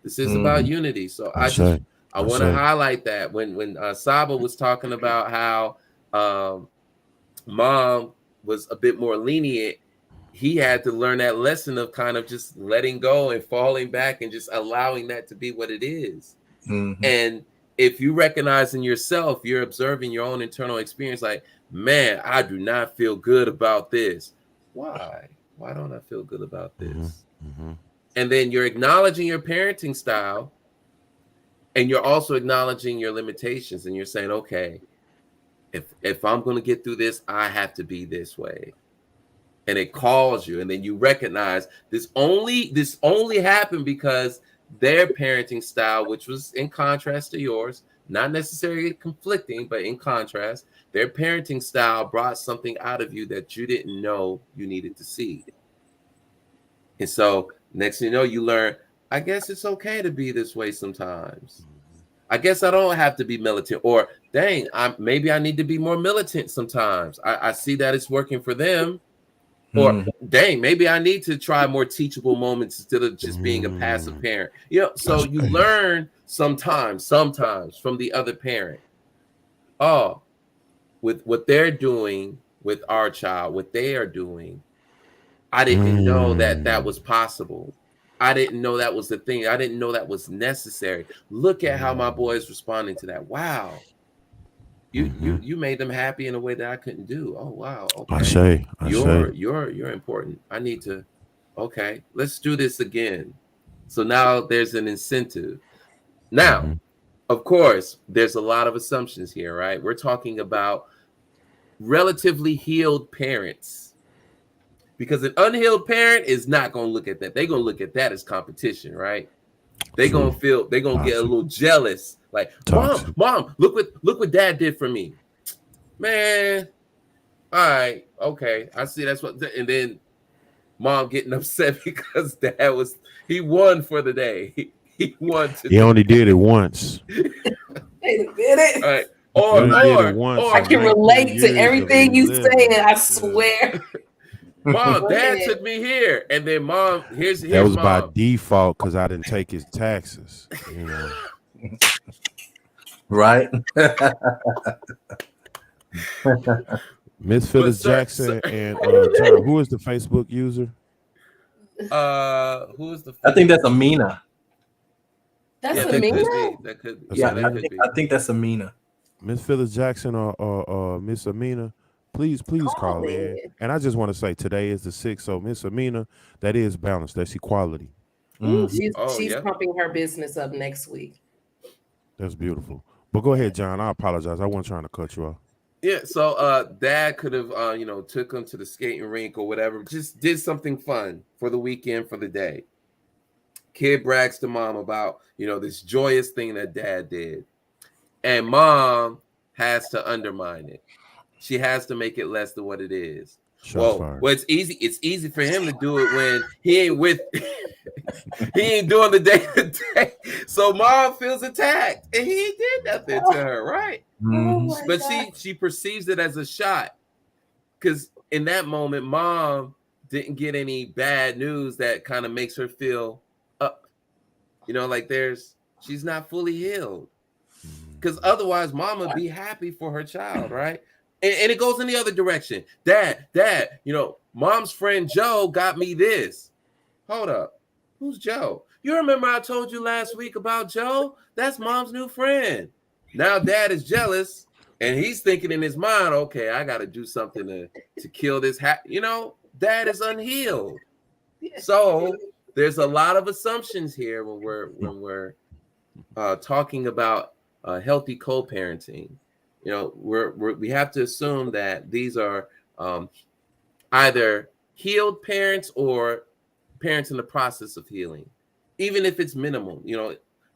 This is about unity. So I want to highlight that when Saba was talking about how mom was a bit more lenient, he had to learn that lesson of kind of just letting go and falling back and just allowing that to be what it is. And if you recognize in yourself, you're observing your own internal experience, like, man, I do not feel good about this. Why? Why don't I feel good about this? And then you're acknowledging your parenting style, and you're also acknowledging your limitations, and you're saying, okay, if I'm going to get through this, I have to be this way. And it calls you, and then you recognize this only happened because their parenting style, which was in contrast to yours, not necessarily conflicting, but in contrast, their parenting style brought something out of you that you didn't know you needed to see. And so next thing you know, you learn, I guess it's okay to be this way sometimes. I guess I don't have to be militant, or dang, maybe I need to be more militant sometimes. I see that it's working for them. Or dang, maybe I need to try more teachable moments instead of just being a passive parent. You know, so you learn sometimes from the other parent. Oh, with what they're doing with our child, what they are doing, I didn't know that was possible. I didn't know that was the thing. I didn't know that was necessary. Look at how my boy is responding to that. Wow. You made them happy in a way that I couldn't do. Oh wow. Okay. You're important. I need to, okay, let's do this again. So now there's an incentive. Now, of course, there's a lot of assumptions here, right? We're talking about relatively healed parents. Because an unhealed parent is not going to look at that. They're going to look at that as competition, right? They're going to get a little jealous. Like, mom, look what dad did for me. Man, all right, okay. I see that's what, and then mom getting upset because he won for the day. He won today. He only did it once. Wait a minute. All right. Or I can relate to everything you saying, I swear. Mom, dad took me here, and then mom, here's that was mom. By default because I didn't take his taxes. You know, right? Miss Phyllis Jackson and John, who is the Facebook user? Who is the? I think that's Amina. That's Amina. I think that's Amina. Miss Phyllis Jackson or Miss Amina. Please call in. And I just want to say today is the 6th. So Miss Amina, that is balance. That's equality. She's pumping her business up next week. That's beautiful. But go ahead, John. I apologize. I wasn't trying to cut you off. Yeah, so dad could have took him to the skating rink or whatever, just did something fun for the weekend, for the day. Kid brags to mom about, this joyous thing that dad did. And mom has to undermine it. She has to make it less than what it is. Well, it's easy. It's easy for him to do it when he ain't he ain't doing the day to day. So mom feels attacked, and he did nothing to her, right? But she perceives it as a shot, because in that moment, mom didn't get any bad news that kind of makes her feel up. Like she's not fully healed, because otherwise, mom would be happy for her child, right? And it goes in the other direction. Dad, mom's friend Joe got me this. Hold up. Who's Joe? You remember I told you last week about Joe? That's mom's new friend. Now dad is jealous, and he's thinking in his mind, okay, I got to do something to kill this. Dad is unhealed. So there's a lot of assumptions here when we're talking about healthy co-parenting. We have to assume that these are either healed parents or parents in the process of healing, even if it's minimal,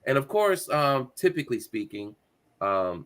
And of course, typically speaking, when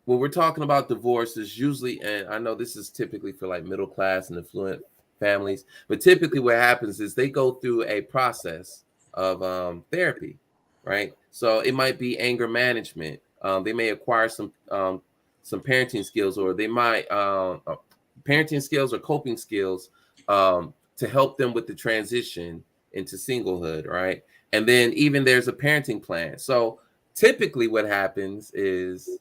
we're talking about divorces, usually, and I know this is typically for like middle class and affluent families, but typically what happens is they go through a process of therapy, right? So it might be anger management. They may acquire some parenting skills, or they might parenting skills or coping skills to help them with the transition into singlehood, right? And then even there's a parenting plan. So typically what happens is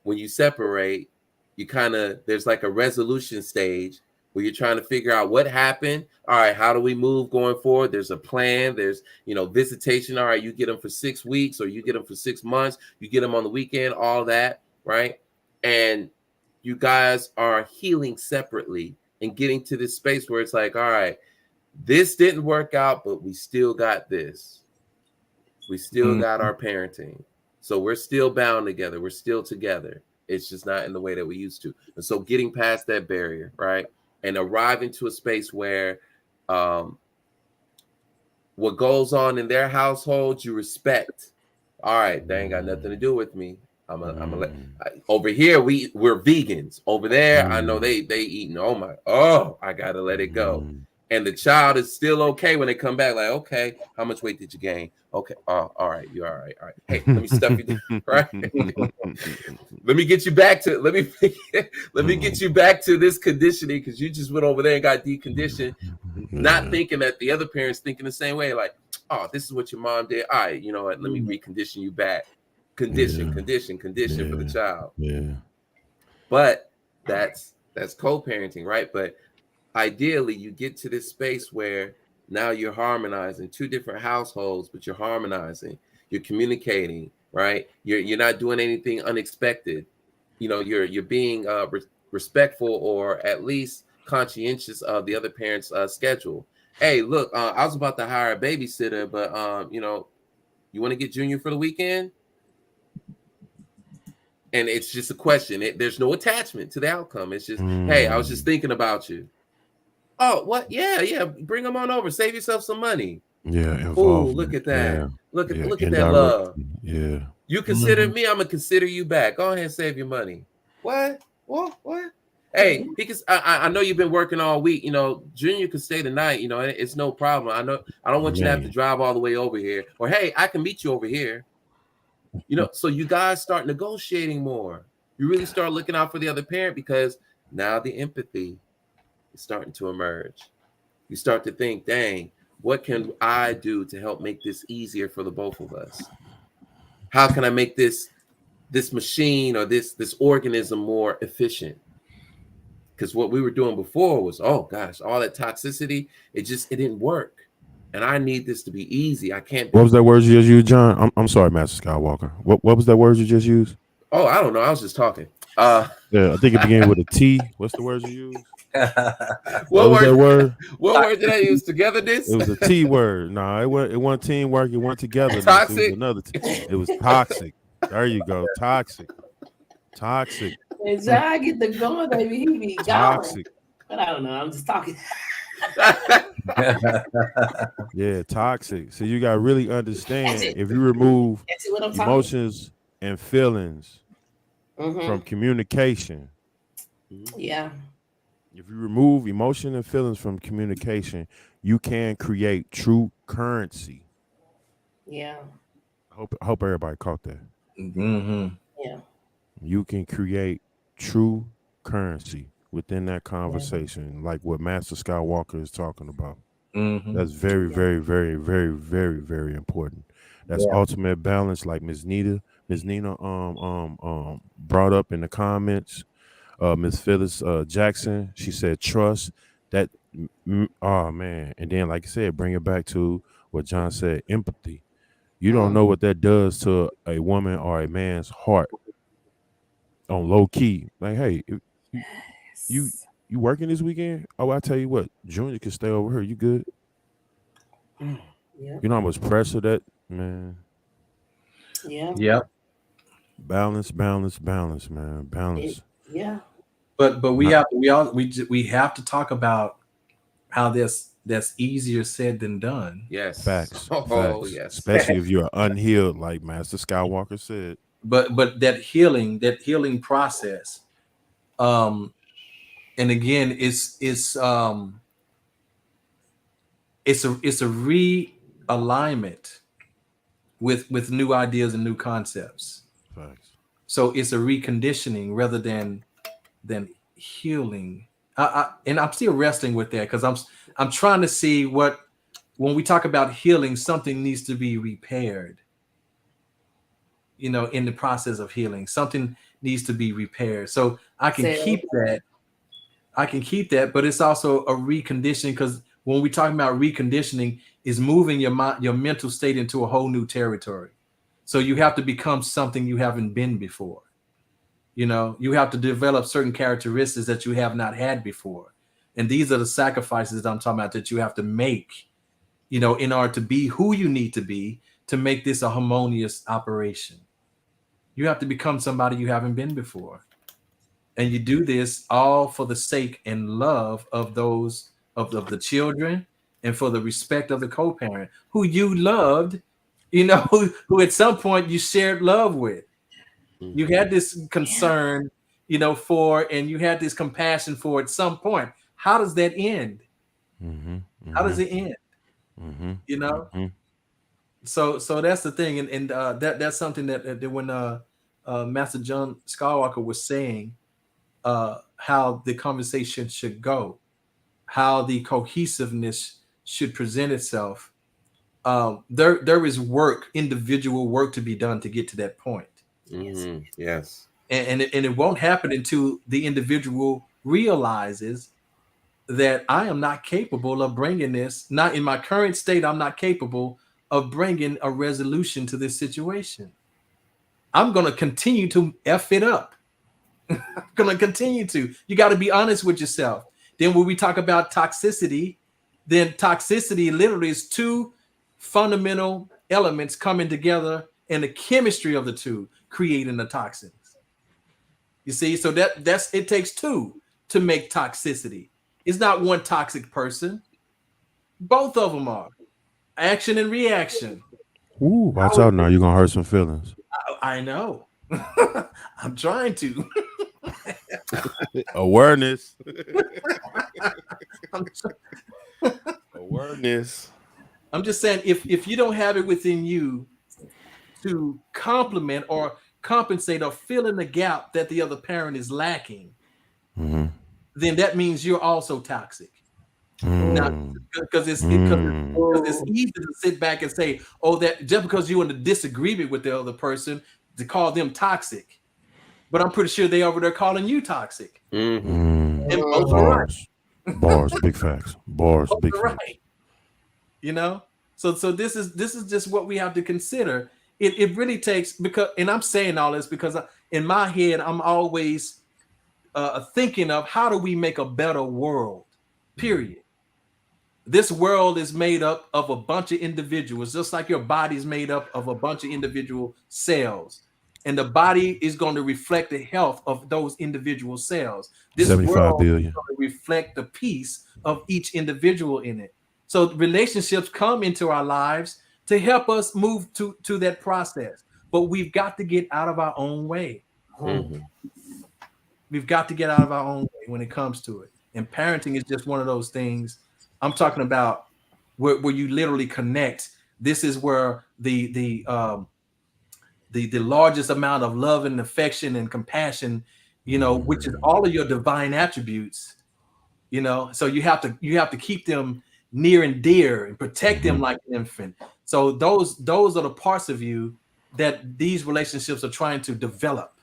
when you separate, there's like a resolution stage where you're trying to figure out what happened. All right, how do we move going forward? There's a plan. There's, visitation. All right, you get them for 6 weeks, or you get them for 6 months. You get them on the weekend, all that, right? And you guys are healing separately and getting to this space where it's like, all right, this didn't work out, but we still got this. We still got our parenting. So we're still bound together. We're still together. It's just not in the way that we used to. And so getting past that barrier, right? And arriving to a space where what goes on in their household, you respect. All right, they ain't got nothing to do with me. Over here, we're vegans. Over there, I know they eating. I gotta let it go. and the child is still okay when they come back. Like, okay, how much weight did you gain? Okay, all right, you're all right. All right. Hey, let me stuff you down, right? Let me get you back to let me get you back to this conditioning because you just went over there and got deconditioned, not thinking that the other parents thinking the same way. Like, oh, this is what your mom did. All right, you know what? Let me recondition you back. Condition for the child. Yeah. But that's co-parenting, right? But ideally, you get to this space where now you're harmonizing two different households, but you're harmonizing, you're communicating, right? You're not doing anything unexpected. You know, you're being respectful or at least conscientious of the other parent's schedule. Hey, look, I was about to hire a babysitter, but you know, you want to get Junior for the weekend? And it's just a question. There's no attachment to the outcome. It's just, hey, I was just thinking about you. Oh, what? Yeah. Bring them on over. Save yourself some money. Yeah. Oh, look at that. Yeah. Look at that love. Yeah. You consider me, I'm gonna consider you back. Go ahead and save your money. What? Hey, because I know you've been working all week. You know, Junior could stay tonight. You know, it's no problem. I know I don't want you to have to drive all the way over here. Or hey, I can meet you over here. You know, so you guys start negotiating more. You really start looking out for the other parent because now the empathy is starting to emerge. You start to think, dang, what can I do to help make this easier for the both of us? How can I make this machine or this organism more efficient? Because what we were doing before was, oh gosh, all that toxicity, it didn't work. And I need this to be easy. I can't. What was that word you just used, John? I'm sorry, Master Skywalker. What was that word you just used? Oh, I don't know. I was just talking. Yeah, I think it began with a T. What's the word you used? What was that word? What word did I use? Togetherness? It was a T word. No, it wasn't teamwork. It wasn't together. Toxic. It was another it was toxic. There you go. Toxic. And John get the going, baby. He be Toxic. But I don't know. I'm just talking. Yeah, toxic. So you gotta really understand if you remove emotions and feelings from communication. Yeah. If you remove emotion and feelings from communication, you can create true currency. Yeah. I hope everybody caught that. Yeah. You can create true currency within that conversation, like what Master Skywalker is talking about. That's very, very, very, very, very, very important. That's ultimate balance, like Ms. Nina brought up in the comments. Ms. Phyllis Jackson, she said trust. That oh man, and then like I said, bring it back to what John said, empathy. You don't know what that does to a woman or a man's heart on low key. Like, hey, you working this weekend? Oh, I tell you what, Junior can stay over here. You good? Yeah. You know how much pressure that, man. Yeah. Yep. Balance, man. Balance. Yeah. But we have to talk about how that's easier said than done. Yes. Facts. Oh, yes. Especially if you're unhealed, like Master Skywalker said. But that healing process, and again, it's a realignment with new ideas and new concepts. Facts. So it's a reconditioning rather than healing. And I'm still wrestling with that because I'm trying to see what, when we talk about healing, something needs to be repaired. You know, in the process of healing, something needs to be repaired. So I can keep that. But it's also a reconditioning, because when we talk about reconditioning, is moving your mental state into a whole new territory. So you have to become something you haven't been before. You know, you have to develop certain characteristics that you have not had before. And these are the sacrifices that I'm talking about that you have to make, you know, in order to be who you need to be to make this a harmonious operation. You have to become somebody you haven't been before. And you do this all for the sake and love of those of the children, and for the respect of the co-parent who you loved, you know, who at some point you shared love with. You had this concern, you know, for, and you had this compassion for at some point. How does that end? How does it end? You know. So that's the thing, and that's something that when Master John Skywalker was saying how the conversation should go, how the cohesiveness should present itself. There is work, individual work to be done to get to that point. Yes. And it won't happen until the individual realizes that I am not capable of bringing this, not in my current state, I'm not capable of bringing a resolution to this situation. I'm going to continue to F it up. I'm going to continue to. You got to be honest with yourself. Then when we talk about toxicity, then toxicity literally is two fundamental elements coming together and the chemistry of the two creating the toxins. You see, so that's it takes two to make toxicity. It's not one toxic person. Both of them are action and reaction. Ooh, watch out now. You're going to hurt some feelings. I know. I'm trying to. Awareness. Awareness. I'm just saying, if you don't have it within you to complement or compensate or fill in the gap that the other parent is lacking, then that means you're also toxic. Because it's easy to sit back and say, oh, that just because you're in a disagreement with the other person to call them toxic, but I'm pretty sure they over there calling you toxic. And both are right. Bars, big facts. Bars, Both big are facts. right. You know, so this is just what we have to consider. It really takes, because, and I'm saying all this because in my head I'm always thinking of how do we make a better world. Period. This world is made up of a bunch of individuals, just like your body is made up of a bunch of individual cells. And the body is going to reflect the health of those individual cells. This 75 world billion. is going to reflect the peace of each individual in it. So relationships come into our lives to help us move to that process. But we've got to get out of our own way. We've got to get out of our own way when it comes to it. And parenting is just one of those things. I'm talking about where you literally connect. This is where the largest amount of love and affection and compassion, you know, which is all of your divine attributes, you know. So you have to keep them near and dear and protect them like an infant. So those are the parts of you that these relationships are trying to develop.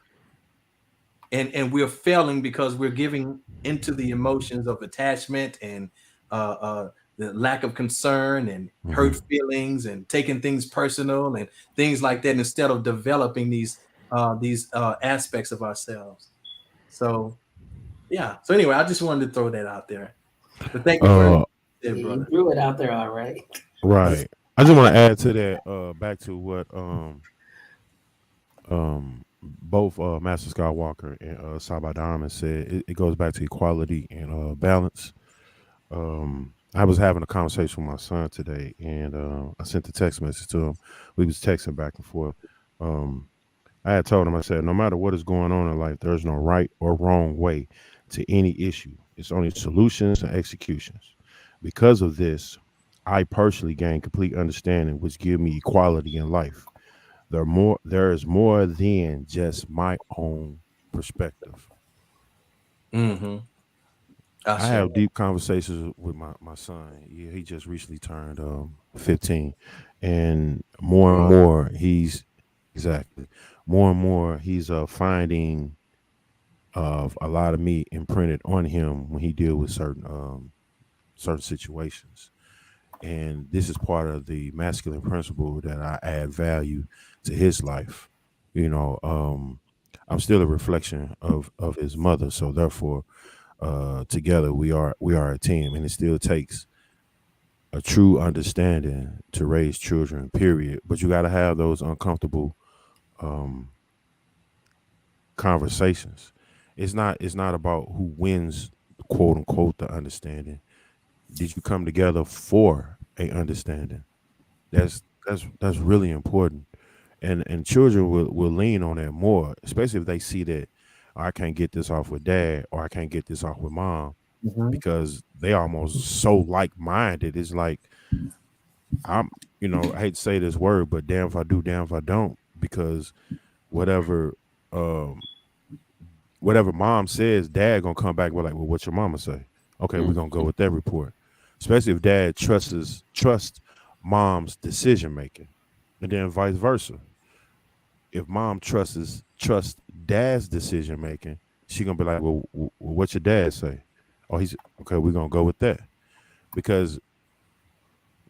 And we're failing because we're giving into the emotions of attachment and the lack of concern and hurt feelings and taking things personal and things like that, instead of developing these aspects of ourselves. So yeah. So anyway, I just wanted to throw that out there. But thank you for it, brother. You threw it out there all right. Right. I just want to add to that, back to what both Master Skywalker and Saba Diamond said. It goes back to equality and balance. I was having a conversation with my son today, and I sent a text message to him. We was texting back and forth. I had told him, I said, no matter what is going on in life, there's no right or wrong way to any issue. It's only solutions and executions. Because of this, I personally gained complete understanding, which give me equality in life. There is more than just my own perspective. I have deep conversations with my son. He just recently turned 15, and more and more he's finding a lot of me imprinted on him when he deal with certain situations. And this is part of the masculine principle that I add value to his life. You know, I'm still a reflection of his mother, so therefore, together we are a team, and it still takes a true understanding to raise children. Period. But you got to have those uncomfortable conversations. It's not about who wins, quote unquote, the understanding. Did you come together for a understanding? That's really important, and children will lean on that more, especially if they see that I can't get this off with dad or I can't get this off with mom. because they almost so like-minded. It's like, I hate to say this word, but damn if I do, damn if I don't, because whatever mom says, dad gonna come back with like, well, what's your mama say? Okay, we're gonna go with that report. Especially if dad trusts mom's decision making, and then vice versa. If mom trusts dad's decision making, she gonna be like, well, what's your dad say? Oh, he's okay. We're gonna go with that, because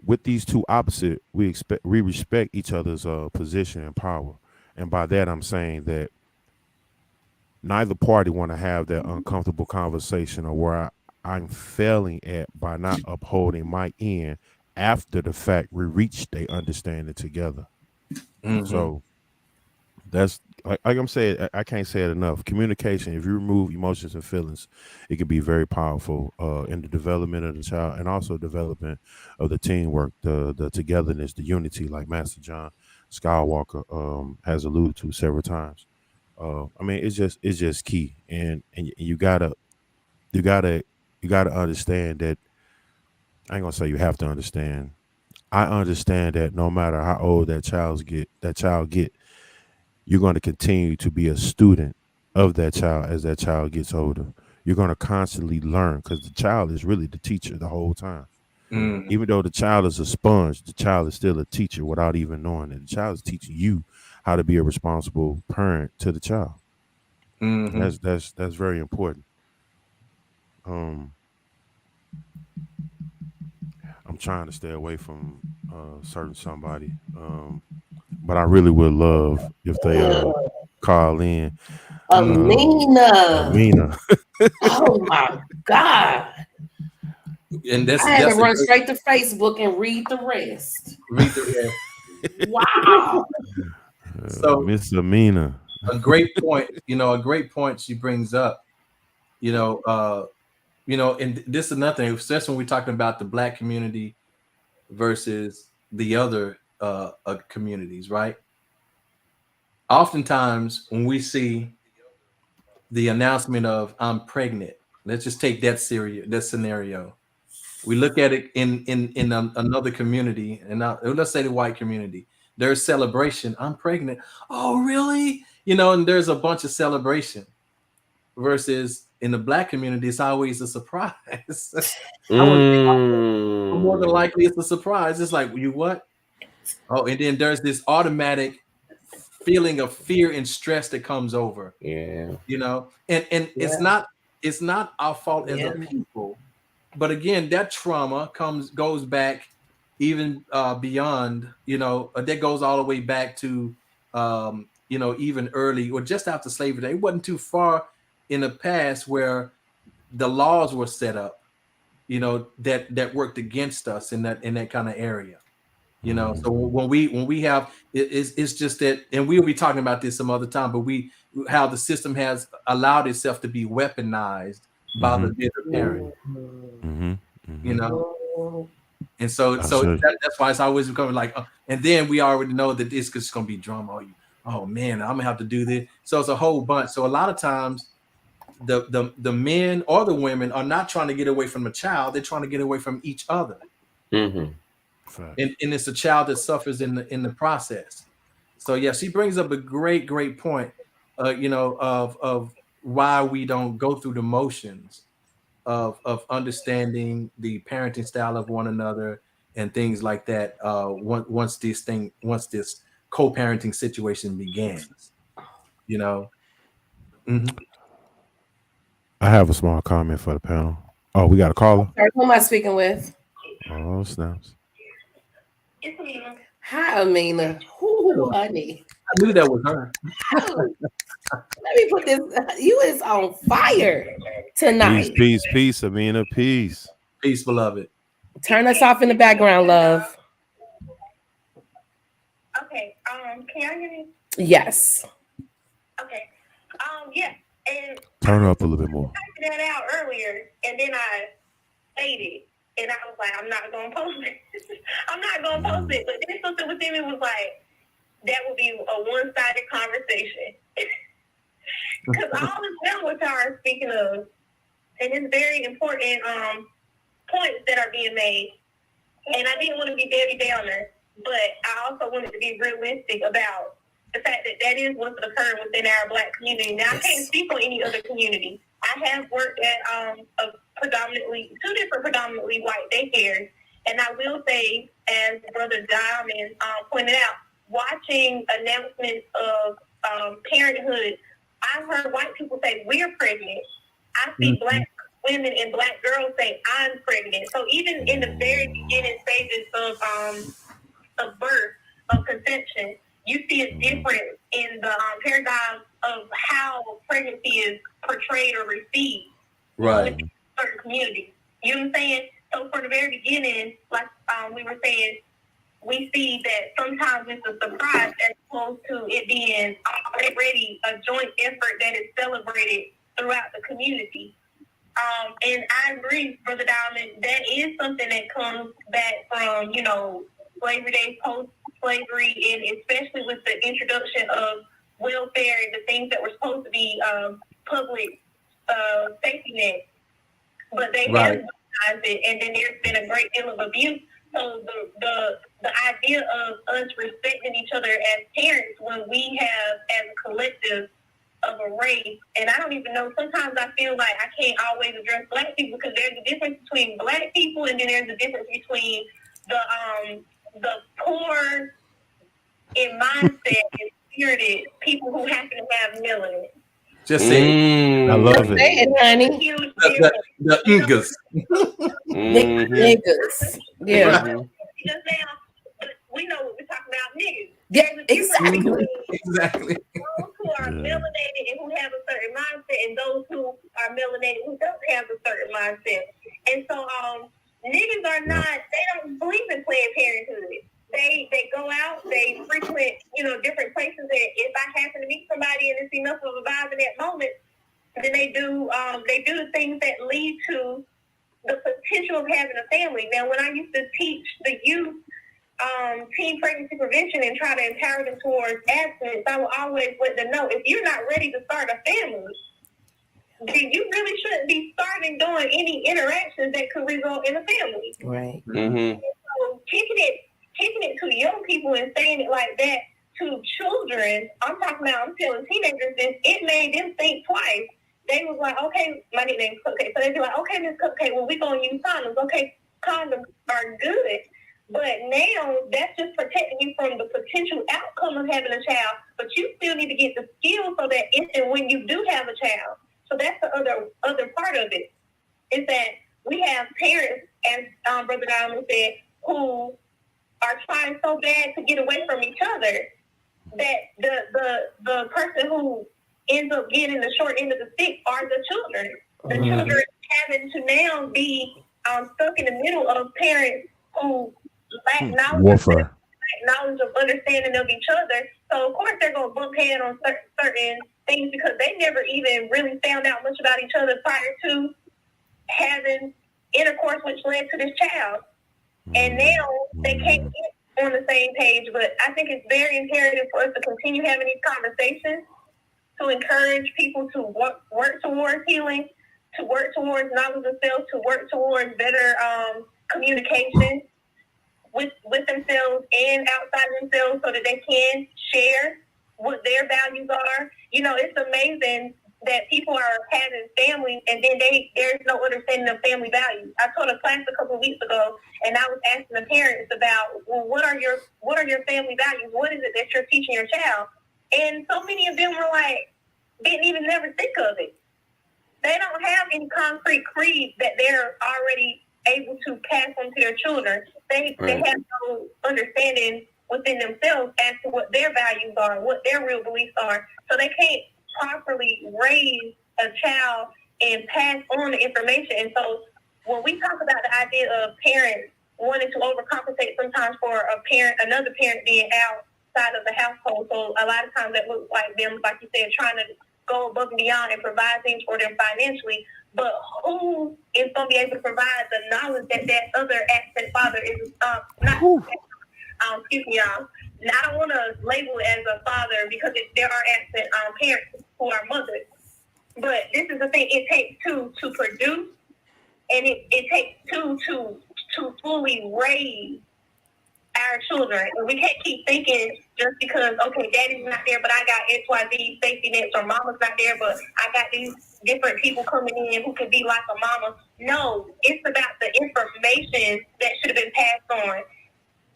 with these two opposite, we respect each other's position and power, and by that I'm saying that neither party want to have that uncomfortable conversation or where I'm failing at by not upholding my end after the fact we reach a understanding together. So that's like I'm saying, I can't say it enough. Communication, if you remove emotions and feelings, it can be very powerful in the development of the child and also development of the teamwork, the togetherness, the unity, like Master John Skywalker has alluded to several times. I mean, it's just key, and you gotta understand that. I ain't gonna say you have to understand. I understand that no matter how old that child get, you're going to continue to be a student of that child as that child gets older. You're going to constantly learn, because the child is really the teacher the whole time. Even though the child is a sponge, the child is still a teacher without even knowing it. The child is teaching you how to be a responsible parent to the child. That's very important. I'm trying to stay away from certain somebody, but I really would love if they call in. Amina. Oh my God. And I had to run straight to Facebook and read the rest. Wow. So Miss Amina. a great point, a great point she brings up, and this is another thing, especially when we're talking about the Black community versus the other communities, right? Oftentimes when we see the announcement of I'm pregnant, let's just take that scenario. We look at it in another community, and now let's say the white community. There's celebration. I'm pregnant. Oh, really? And there's a bunch of celebration. Versus in the Black community, it's always a surprise. More than likely, it's a surprise. It's like, you what? Oh, and then there's this automatic feeling of fear and stress that comes over. Yeah. And it's not our fault as a people. But again, that trauma goes back even beyond, that goes all the way back to, even early or just after slavery. It wasn't too far in the past where the laws were set up, that worked against us in that kind of area. So when we have it's just that, and we'll be talking about this some other time, but how the system has allowed itself to be weaponized by the bitter parent. And so that's why it's always becoming like, and then we already know that it's just gonna be drama. Oh man, I'm gonna have to do this. So it's a whole bunch. So a lot of times the men or the women are not trying to get away from the child, they're trying to get away from each other. And it's a child that suffers in the process. So yeah, she brings up a great point, of why we don't go through the motions of understanding the parenting style of one another and things like that. Once this co-parenting situation begins, I have a small comment for the panel. Oh, we got a caller. Who am I speaking with? Oh, snaps. It's Amina. Hi, Amina. Ooh, honey. I knew that was her. Let me put this. You is on fire tonight. Peace, Amina. Peace, beloved. Turn us off in the background, love. Okay. Can y'all hear me? Yes. Okay. Yeah. And turn up a little bit more. I figured that out earlier, and then I stated, and I was like, I'm not gonna post it. I'm not gonna post it. But then something within me was like, that would be a one-sided conversation. Because all is well with her, speaking of and it's very important points that are being made. And I didn't want to be Debbie Downer, but I also wanted to be realistic about the fact that that is what's occurring within our Black community. Now, I can't speak on any other community. I have worked at two different predominantly white daycares, and I will say, as Brother Diamond pointed out, watching announcements of parenthood, I've heard white people say, we're pregnant. I see Black women and Black girls say, I'm pregnant. So even in the very beginning stages of birth, of conception, you see a difference in the paradigm of how pregnancy is portrayed or received within certain communities. You know what I'm saying? So from the very beginning, like we were saying, we see that sometimes it's a surprise as opposed to it being already a joint effort that is celebrated throughout the community. And I agree, Brother Diamond, that is something that comes back from, slavery days, post-slavery, and especially with the introduction of welfare and the things that were supposed to be public safety net. But they have recognized it, and then there's been a great deal of abuse. So the idea of us respecting each other as parents when we have, as a collective of a race, and I don't even know, sometimes I feel like I can't always address Black people because there's a difference between Black people and then there's a difference between the poor in mindset and spirited people who happen to have melanin. Just say I love it. Say it, honey. Huge the niggas. Niggas. Yeah. Just now, but we know what we're talking about, niggas. Yeah, exactly. Exactly. Those who are melanated and who have a certain mindset, and those who are melanated who don't have a certain mindset. And so, niggas are not. They don't believe in Planned Parenthood. They go out. They frequent, different places. That if I happen to meet somebody and it's enough of a vibe in that moment, then they do the things that lead to the potential of having a family. Now, when I used to teach the youth teen pregnancy prevention and try to empower them towards abstinence, I will always let them know, if you're not ready to start a family, then you really shouldn't be starting doing any interactions that could result in a family. Right. Mm-hmm. So kicking it to young people and saying it like that to children, I'm telling teenagers this, it made them think twice. They was like, okay, my nickname's Cupcake. So they'd be like, okay, Miss Cupcake, well, we're going to use condoms. Okay, condoms are good. But now that's just protecting you from the potential outcome of having a child. But you still need to get the skills so that if and when you do have a child. So that's the other part of it, is that we have parents, as Brother Diamond said, who are trying so bad to get away from each other that the person who ends up getting the short end of the stick are the children. The children having to now be stuck in the middle of parents who lack knowledge of understanding of each other. So of course they're going to bump head on certain things because they never even really found out much about each other prior to having intercourse, which led to this child. And now they can't get on the same page. But I think it's very imperative for us to continue having these conversations, to encourage people to work towards healing, to work towards knowledge of self, to work towards better communication with themselves and outside of themselves so that they can share what their values are. It's amazing that people are having families and then there's no understanding of family values. I taught a class a couple of weeks ago and I was asking the parents about, well, what are your family values? What is it that you're teaching your child? And so many of them were like, didn't even never think of it. They don't have any concrete creed that they're already able to pass on to their children. They have no understanding within themselves as to what their values are, what their real beliefs are. So they can't properly raise a child and pass on the information. And so when we talk about the idea of parents wanting to overcompensate sometimes for another parent being outside of the household, so a lot of times that looks like them, like you said, trying to go above and beyond and provide things for them financially. But who is going to be able to provide the knowledge that other absent father is excuse me, y'all. I don't want to label it as a father because there are absent parents who are mothers. But this is the thing: it takes two to produce, and it takes two to fully raise our children. And we can't keep thinking just because, okay, daddy's not there, but I got XYZ safety nets, or mama's not there, but I got these different people coming in who could be like a mama. No, it's about the information that should have been passed on.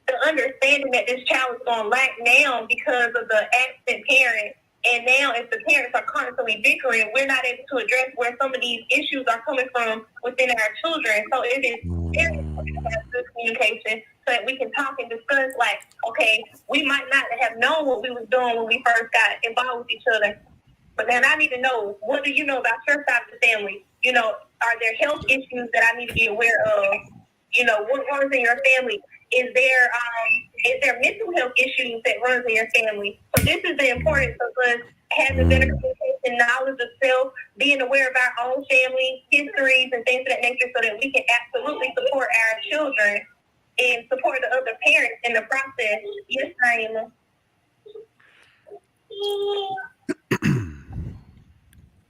The understanding that this child is going to lack now because of the absent parent. And now if the parents are constantly bickering, we're not able to address where some of these issues are coming from within our children. So it is very important to have good communication so that we can talk and discuss, like, okay, we might not have known what we was doing when we first got involved with each other. But then I need to know, what do you know about your side of the family? You know, are there health issues that I need to be aware of? You know, what runs in your family? Is there mental health issues that runs in your family? So this is the importance of us having better communication, knowledge of self, being aware of our own family histories and things of that nature, so that we can absolutely support our children and support the other parents in the process. Yes, Naima.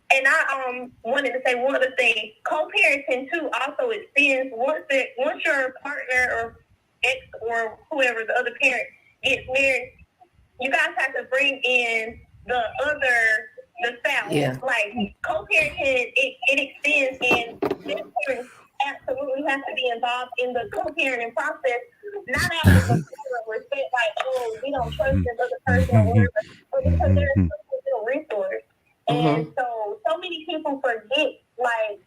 And I wanted to say one other thing. Co-parenting too also extends once your partner or ex or whoever, the other parent, gets married, you guys have to bring in the spouse. Yeah. Like co-parenting, it extends, and the parents absolutely have to be involved in the co-parenting process. Not out of the respect, like, oh, we don't trust this other person or whatever, but because they're a resource. And so many people forget, like,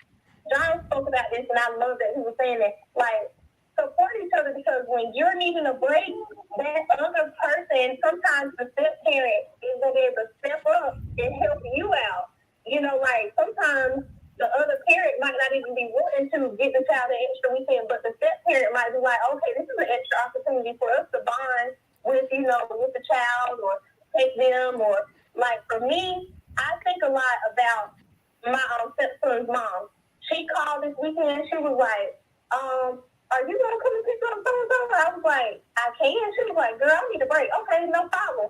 John spoke about this, and I love that he was saying that, like, support each other, because when you're needing a break, that other person, sometimes the step parent is going to be able to step up and help you out. You know, like, sometimes the other parent might not even be willing to get the child an extra weekend, but the step parent might be like, okay, this is an extra opportunity for us to bond with, you know, with the child, or take them, or, like, for me, I think a lot about my stepson's mom. She called this weekend. She was like, are you going to come and pick up so-and-so? I was like, I can. She was like, girl, I need a break. Okay, no problem.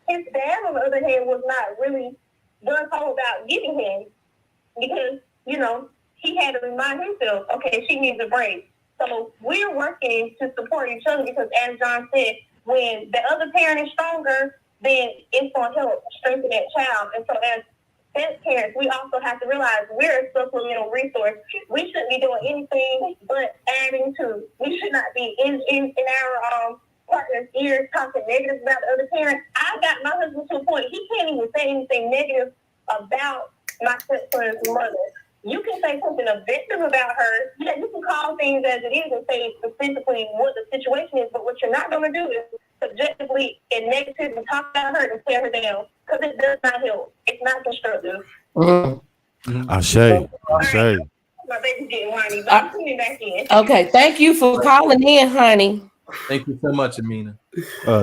His dad, on the other hand, was not really gung ho about getting him, because, you know, he had to remind himself, okay, she needs a break. So we're working to support each other, because, as John said, when the other parent is stronger, then it's going to help strengthen that child. And so as parents, we also have to realize we're a supplemental resource. We shouldn't be doing anything but adding to. We should not be in our partner's ears talking negative about the other parent. I got my husband to a point, he can't even say anything negative about my stepson's mother. You can say something objective about her. Yeah, you can call things as it is and say specifically what the situation is, but what you're not going to do is subjectively and negatively talk about her and tear her down, because it does not help. It's not constructive. Ashe. My baby's getting whiny, but I'm putting it back in. Okay, thank you for calling in, honey. Thank you so much, Amina.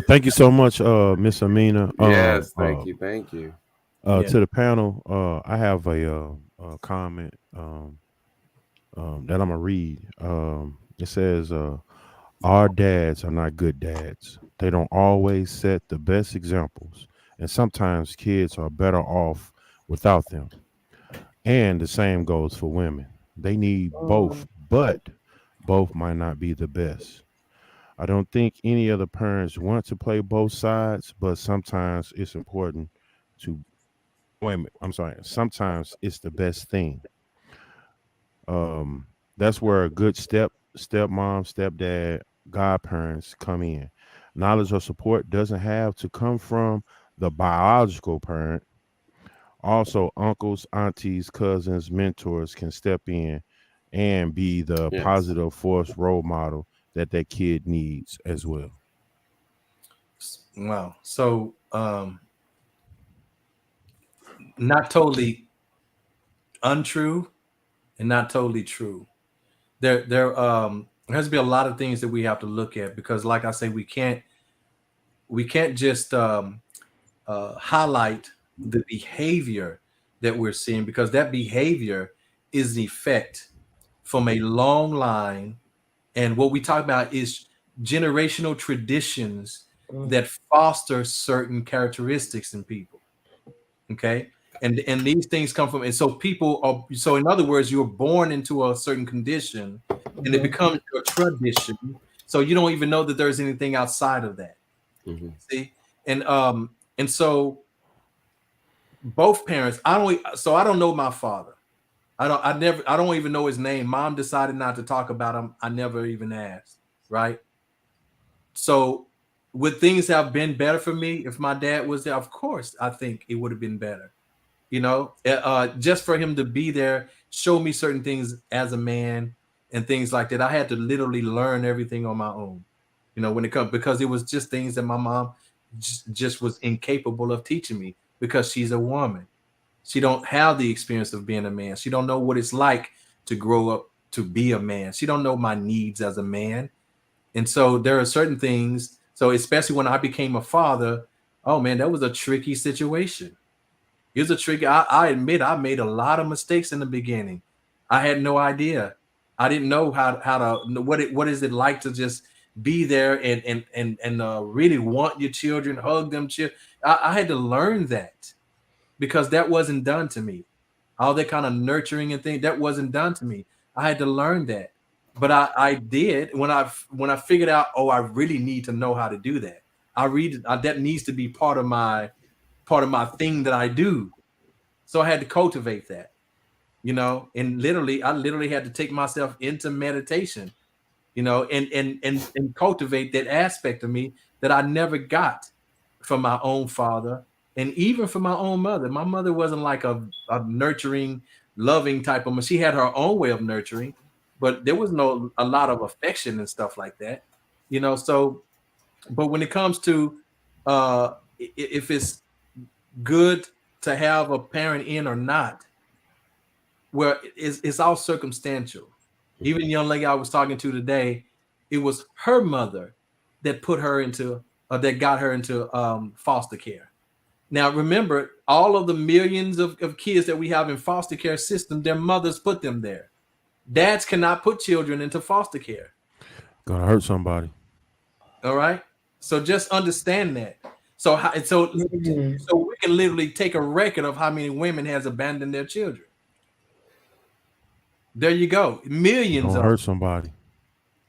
Thank you so much, Miss Amina. Yes, thank you. To the panel, I have a comment that I'm gonna read. It says, "Our dads are not good dads. They don't always set the best examples, and sometimes kids are better off without them. And the same goes for women. They need both, but both might not be the best. I don't think any of the parents want to play both sides, but sometimes it's important to sometimes it's the best thing. That's where a good stepmom, stepdad, godparents come in. Knowledge or support doesn't have to come from the biological parent. Also, uncles, aunties, cousins, mentors can step in and be the positive force role model that kid needs as well." Wow. So, not totally untrue and not totally true. There has to be a lot of things that we have to look at, because, like I say, we can't just highlight the behavior that we're seeing, because that behavior is the effect from a long line. And what we talk about is generational traditions that foster certain characteristics in people. Okay. and these things come from, and so people are, so in other words, you're born into a certain condition and it becomes your tradition, so you don't even know that there's anything outside of that. See, and so both parents, I don't know my father. I don't even know his name. Mom decided not to talk about him. I never even asked, right? So would things have been better for me if my dad was there? Of course, I think it would have been better. You know, just for him to be there, show me certain things as a man and things like that. I had to literally learn everything on my own, you know, when it comes, because it was just things that my mom just was incapable of teaching me, because she's a woman. She don't have the experience of being a man. She don't know what it's like to grow up to be a man. She don't know my needs as a man. And so there are certain things. So especially when I became a father, oh man, that was a tricky situation. It was a tricky. I admit I made a lot of mistakes in the beginning. I had no idea. I didn't know how to what is it like to just be there and really want your children, hug them. I had to learn that, because that wasn't done to me. All that kind of nurturing and thing, that wasn't done to me. I had to learn that. But I did when I figured out, oh, I really need to know how to do that. That needs to be part of my thing that I do. So I had to cultivate that, you know, and I literally had to take myself into meditation, you know, and cultivate that aspect of me that I never got from my own father. And even from my own mother. My mother wasn't like a nurturing, loving type of. She had her own way of nurturing, but there was a lot of affection and stuff like that, you know. So, but when it comes to if it's good to have a parent in or not, well, it's all circumstantial. Even the young lady I was talking to today, it was her mother that put her into, that got her into foster care. Now, remember, all of the millions of kids that we have in foster care system, their mothers put them there. Dads cannot put children into foster care. Gonna hurt somebody. All right. So just understand that. So we can literally take a record of how many women has abandoned their children. There you go. Millions. Don't hurt somebody.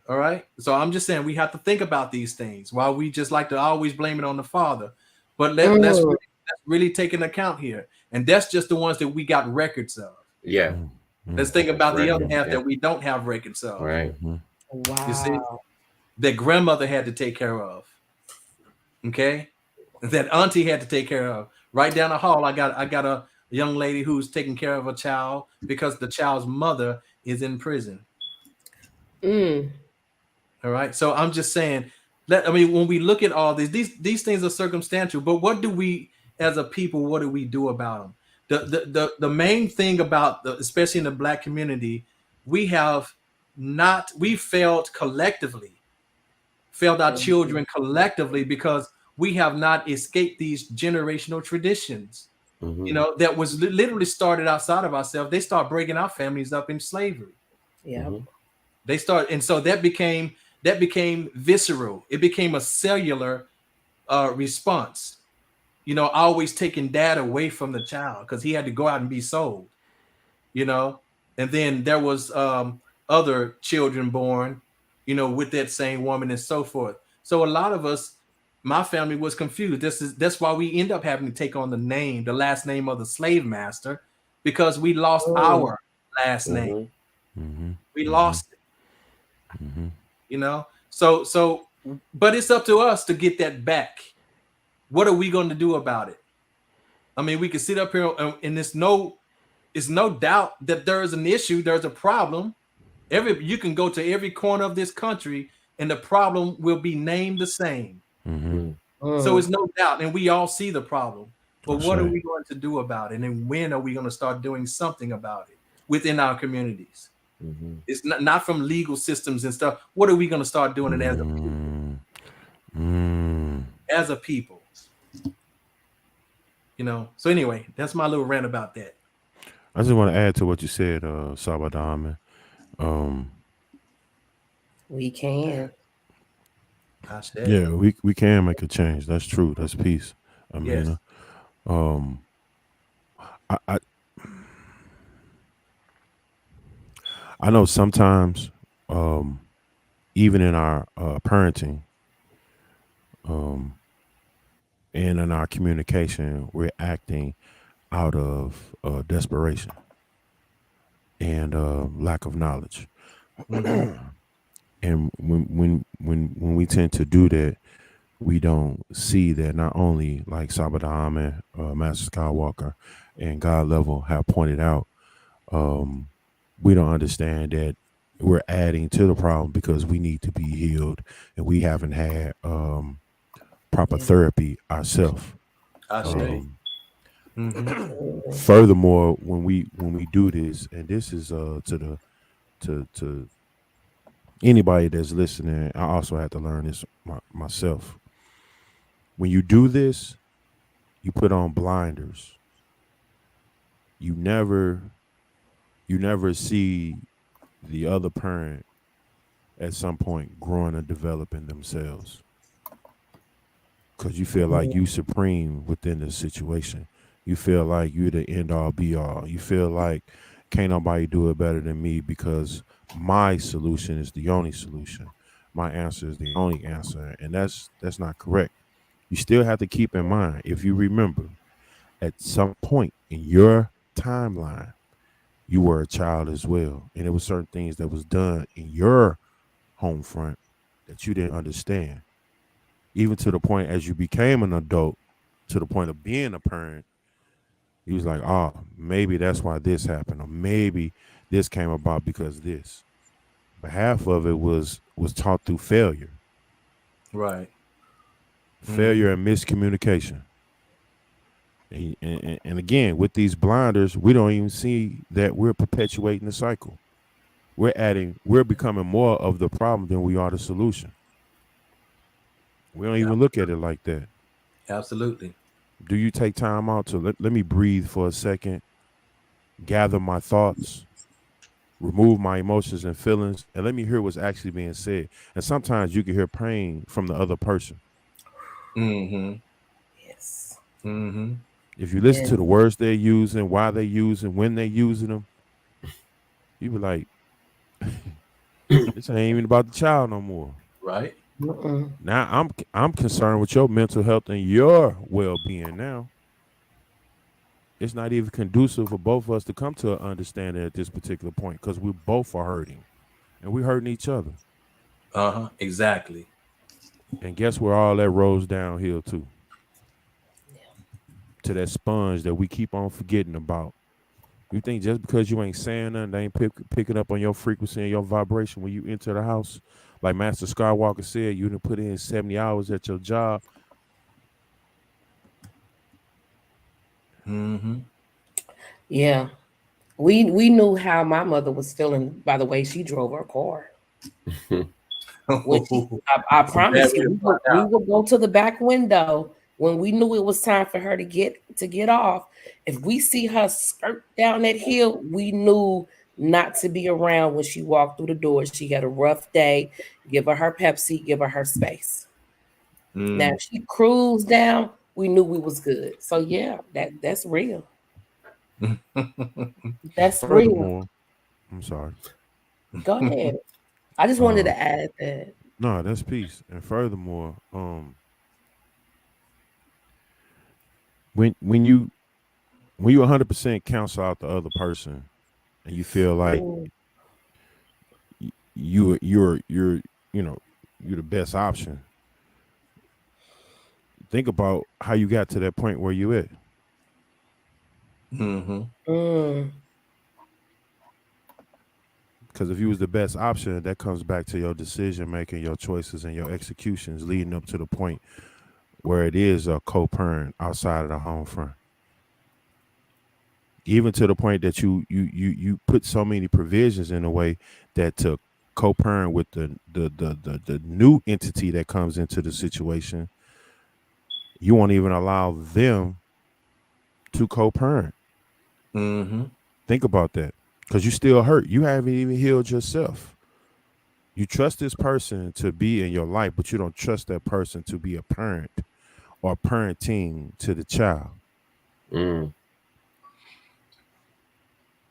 All right. So I'm just saying we have to think about these things, while we just like to always blame it on the father. But let's really take an account here. And that's just the ones that we got records of. Yeah. Let's think about the other half that we don't have records of. Right. Wow. You see, that grandmother had to take care of. Okay. That auntie had to take care of. Right down the hall, I got a young lady who's taking care of a child because the child's mother is in prison. All right. So I'm just saying, when we look at all these things are circumstantial, but what do we as a people, what do we do about them? The main thing about especially in the Black community, we failed our children collectively, because we have not escaped these generational traditions. You know, that was literally started outside of ourselves. They start breaking our families up in slavery. Yeah. They start, and so that became visceral. It became a cellular response. You know, always taking dad away from the child because he had to go out and be sold. You know, and then there was other children born, you know, with that same woman and so forth. So a lot of us, my family was confused. That's why we end up having to take on the last name of the slave master, because we lost our last name. We lost it. You know, so but it's up to us to get that back. What are we going to do about it? I mean, we can sit up here and it's no doubt that there is an issue, there's a problem. You can go to every corner of this country and the problem will be named the same. So it's no doubt, and we all see the problem. But what are we going to do about it? And when are we going to start doing something about it within our communities? It's not from legal systems and stuff. What are we going to start doing it as a people? As a people. You know, so anyway, that's my little rant about that. I just want to add to what you said, Sabadame. We can. Yeah, we can make a change. That's true. That's peace. I mean, I I know sometimes, even in our parenting, um, and in our communication, we're acting out of desperation and lack of knowledge. Mhm. And when we tend to do that, we don't see that not only like Sabada Ahmed, Master Skywalker, and God Level have pointed out, um, we don't understand that we're adding to the problem because we need to be healed and we haven't had proper Yeah. therapy ourselves. I say. Um, Absolutely. furthermore, when we do this, and this is to anybody that's listening, I also had to learn this myself. When you do this, you put on blinders. You never see the other parent at some point growing and developing themselves, because you feel like you supreme within the situation. You feel like you're the end all be all. You feel like can't nobody do it better than me because my solution is the only solution. My answer is the only answer, and that's not correct. You still have to keep in mind, if you remember, at some point in your timeline, you were a child as well, and there were certain things that was done in your home front that you didn't understand, even to the point as you became an adult, to the point of being a parent. He was like, oh, maybe that's why this happened, or maybe this came about because this. But half of it was taught through failure, Right. failure and miscommunication. And again, with these blinders, we don't even see that we're perpetuating the cycle. We're becoming more of the problem than we are the solution. We don't even look at it like that. Absolutely. Do you take time out to let me breathe for a second, gather my thoughts, remove my emotions and feelings, and let me hear what's actually being said? And sometimes you can hear pain from the other person. Mm-hmm. Yes. Mm-hmm. If you listen Yeah. to the words they're using, why they're using, when they're using them, you be like, this ain't even about the child no more. Right. Mm-mm. Now I'm concerned with your mental health and your well-being now. It's not even conducive for both of us to come to an understanding at this particular point because we both are hurting and we're hurting each other. Uh-huh. Exactly. And guess where all that rolls downhill to? To that sponge that we keep on forgetting about. You think just because you ain't saying nothing, they ain't picking up on your frequency and your vibration when you enter the house? Like Master Skywalker said, you done put in 70 hours at your job. Mm-hmm. Yeah. We knew how my mother was feeling by the way she drove her car. Which I promise you, we would go to the back window when we knew it was time for her to get off. If we see her skirt down that hill, we knew not to be around when she walked through the door. She had a rough day. Give her Pepsi, give her space. Now, if she cruised down, we knew we was good. So yeah, that's real. That's real. Furthermore, I'm sorry. Go ahead. I just wanted to add that. No, that's peace. And furthermore, when you 100% cancel out the other person and you feel like you're you know you're the best option, think about how you got to that point where you at. Mm-hmm. Because if you was the best option, that comes back to your decision making, your choices, and your executions leading up to the point where it is a co-parent outside of the home front. Even to the point that you put so many provisions in a way that to co-parent with the new entity that comes into the situation, you won't even allow them to co-parent. Mm-hmm. Think about that. Because you still hurt. You haven't even healed yourself. You trust this person to be in your life, but you don't trust that person to be a parent or parenting to the child.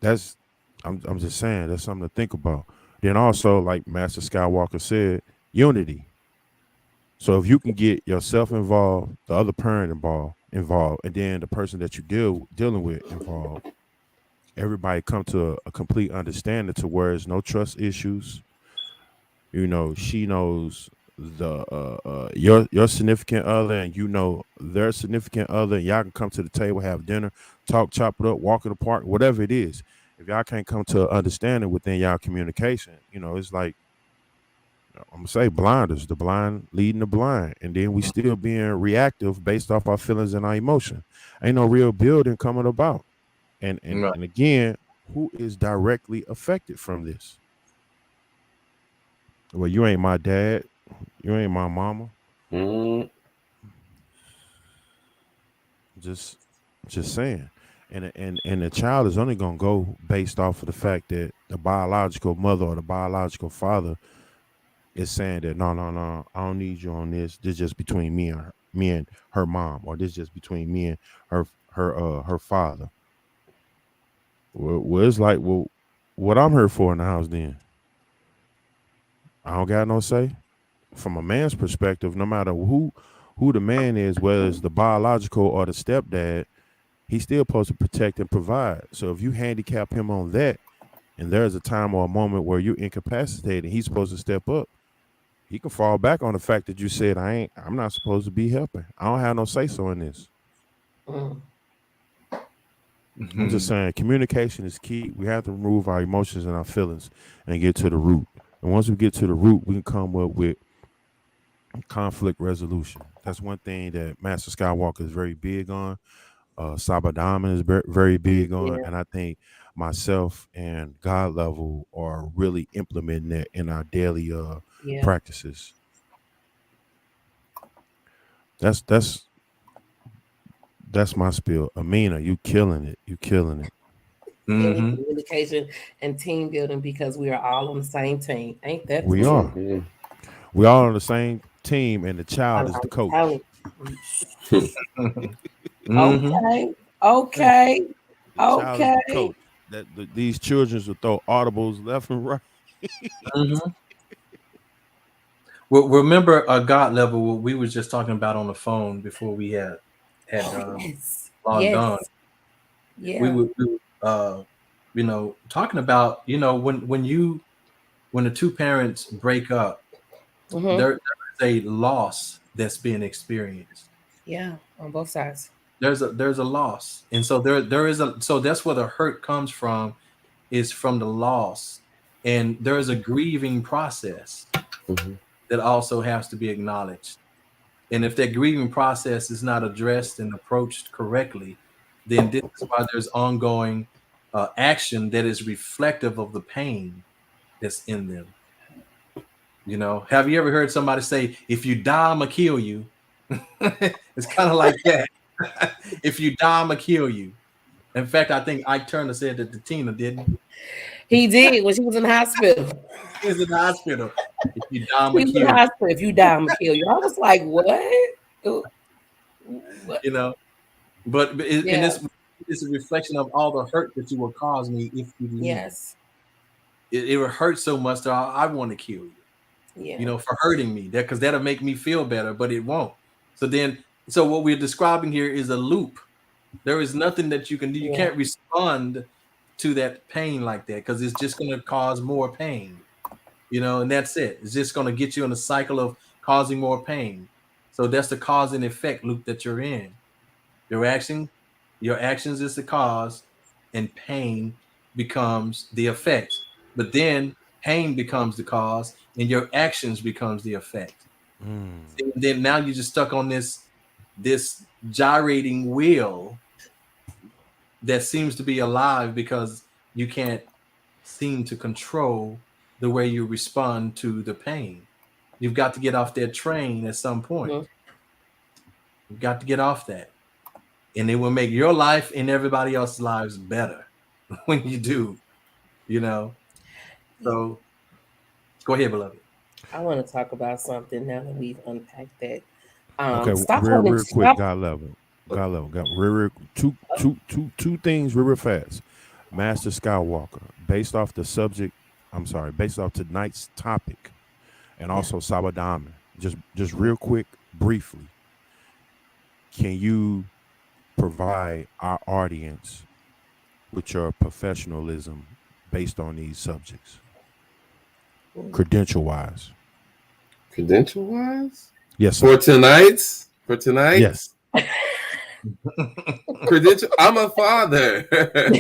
that's I'm just saying that's something to think about. Then also, like Master Skywalker said, unity. So if you can get yourself involved, the other parent involved, and then the person that you dealing with involved, everybody come to a complete understanding to where there's no trust issues. You know, she knows the your significant other, and you know their significant other, and y'all can come to the table, have dinner, talk, chop it up, walk in the park, whatever it is. If y'all can't come to an understanding within y'all communication, you know, it's like I'm gonna say blinders, the blind leading the blind, and then we still being reactive based off our feelings and our emotion. Ain't no real building coming about. And again, who is directly affected from this? Well, you ain't my dad, you ain't my mama. Just saying. And the child is only gonna go based off of the fact that the biological mother or the biological father is saying that no, I don't need you on this. This just between me and her mom, or this just between me and her father. Well, it's like, well, what I'm here for in the house then? I don't got no say. From a man's perspective, no matter who the man is, whether it's the biological or the stepdad, he's still supposed to protect and provide. So if you handicap him on that, and there's a time or a moment where you're incapacitated, he's supposed to step up. He can fall back on the fact that you said, I'm not supposed to be helping. I don't have no say so in this. I'm just saying communication is key. We have to remove our emotions and our feelings and get to the root. And once we get to the root, we can come up with conflict resolution. That's one thing that Master Skywalker is very big on. Saba Diamond is very big on, and I think myself and God Level are really implementing that in our daily practices. That's my spiel. Amina, you killing it. Communication and team building, because we are all on the same team. Ain't that we true? are? We all on the same team, and the child is the coach. Okay. Coach. These children will throw audibles left and right. Well, remember God Level, what we were just talking about on the phone before we had logged on. Yeah. We were talking about, when the two parents break up, there's a loss that's being experienced. Yeah, on both sides. There's a loss, and so so that's where the hurt comes from, is from the loss, and there is a grieving process that also has to be acknowledged. And if that grieving process is not addressed and approached correctly, then this is why there's ongoing action that is reflective of the pain that's in them. Have you ever heard somebody say, "If you die, I'ma kill you"? It's kind of like that. If you die, I'ma kill you. In fact, I think Ike Turner said that to Tina, didn't he? He did when she was in the hospital. He was in the hospital. If you die, I'ma kill you. If you die, I'ma kill you. I was like, what? But it's a reflection of all the hurt that you will cause me if you leave. Yes. It will hurt so much that I want to kill you. Yeah. For hurting me, because that'll make me feel better, but it won't. So what we're describing here is a loop. There is nothing that you can do. You can't respond to that pain like that, because it's just going to cause more pain. And that's it. It's just going to get you in a cycle of causing more pain. So that's the cause and effect loop that you're in. Your actions is the cause, and pain becomes the effect. But then pain becomes the cause, and your actions becomes the effect. And then now you're just stuck on this gyrating wheel that seems to be alive, because you can't seem to control the way you respond to the pain. You've got to get off that train at some point. You've got to get off that, and it will make your life and everybody else's lives better when you do. So go ahead, beloved. I want to talk about something now that we've unpacked that. Okay, real quick, God level. Got real two things real fast. Master Skywalker, based off tonight's topic, and also Sabadama, just real quick, briefly, can you provide our audience with your professionalism based on these subjects, credential-wise? Credential-wise? Yes, sir. For tonight? Yes. Credential. I'm a father. I'm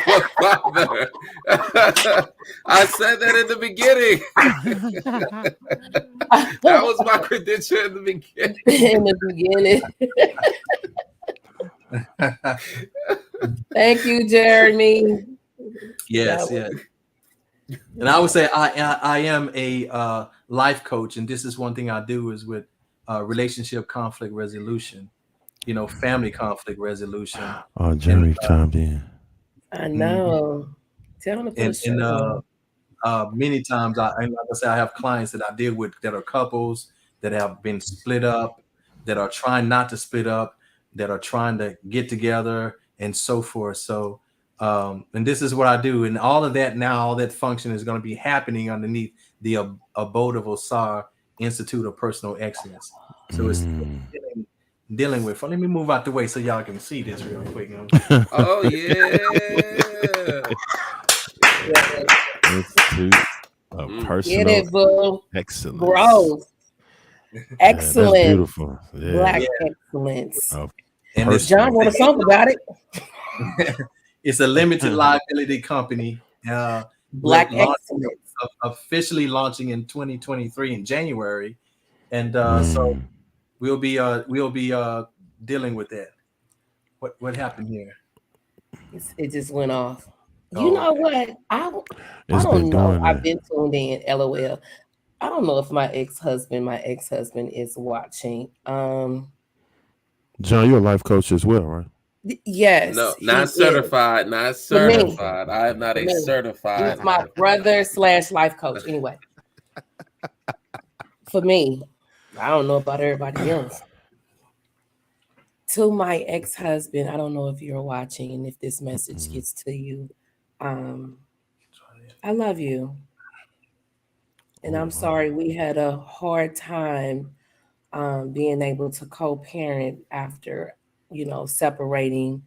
a father. I said that in the beginning. That was my credential in the beginning. In the beginning. Thank you, Jeremy. Yes, That yes. And I would say I am a life coach, and this is one thing I do is with relationship conflict resolution, family conflict resolution. Oh, Jeremy chimed in. I know. Tell him to push many times, like I say, I have clients that I deal with that are couples that have been split up, that are trying not to split up, that are trying to get together, and so forth. So, and this is what I do, and all of that now, all that function is going to be happening underneath the Abode of Osar Institute of Personal Excellence. So it's dealing with. Let me move out the way so y'all can see this real quick. Oh yeah. Institute of Personal Get it, boo. Excellence. Growth. Excellence. That's beautiful. Yeah. Black excellence. And Does John want to talk about it? It's a limited liability company. Black excellence. Officially launching in 2023 in January, and so we'll be dealing with that. What happened here? It just went off. You know what? I It's don't been know. doing I've that. been tuned in. LOL. I don't know if my ex-husband is watching. John, you're a life coach as well, right? Yes. No, he not is. certified. Not For me. certified. I am not a For me. certified. He's my brother / life coach. Anyway, for me, I don't know about everybody else. To my ex-husband, I don't know if you're watching and if this message gets to you. I love you. And I'm sorry we had a hard time being able to co-parent after, separating,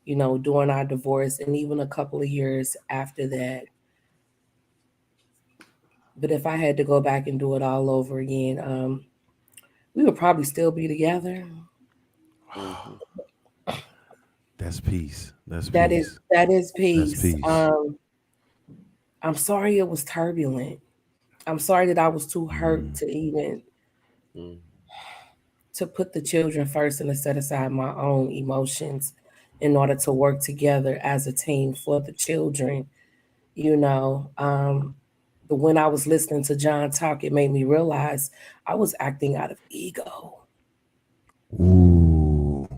during our divorce and even a couple of years after that. But if I had to go back and do it all over again, we would probably still be together. That's peace. That's That peace. is peace. That's peace. I'm sorry it was turbulent. I'm sorry that I was too hurt to even to put the children first and to set aside my own emotions in order to work together as a team for the children. But when I was listening to John talk, it made me realize I was acting out of ego. Ooh.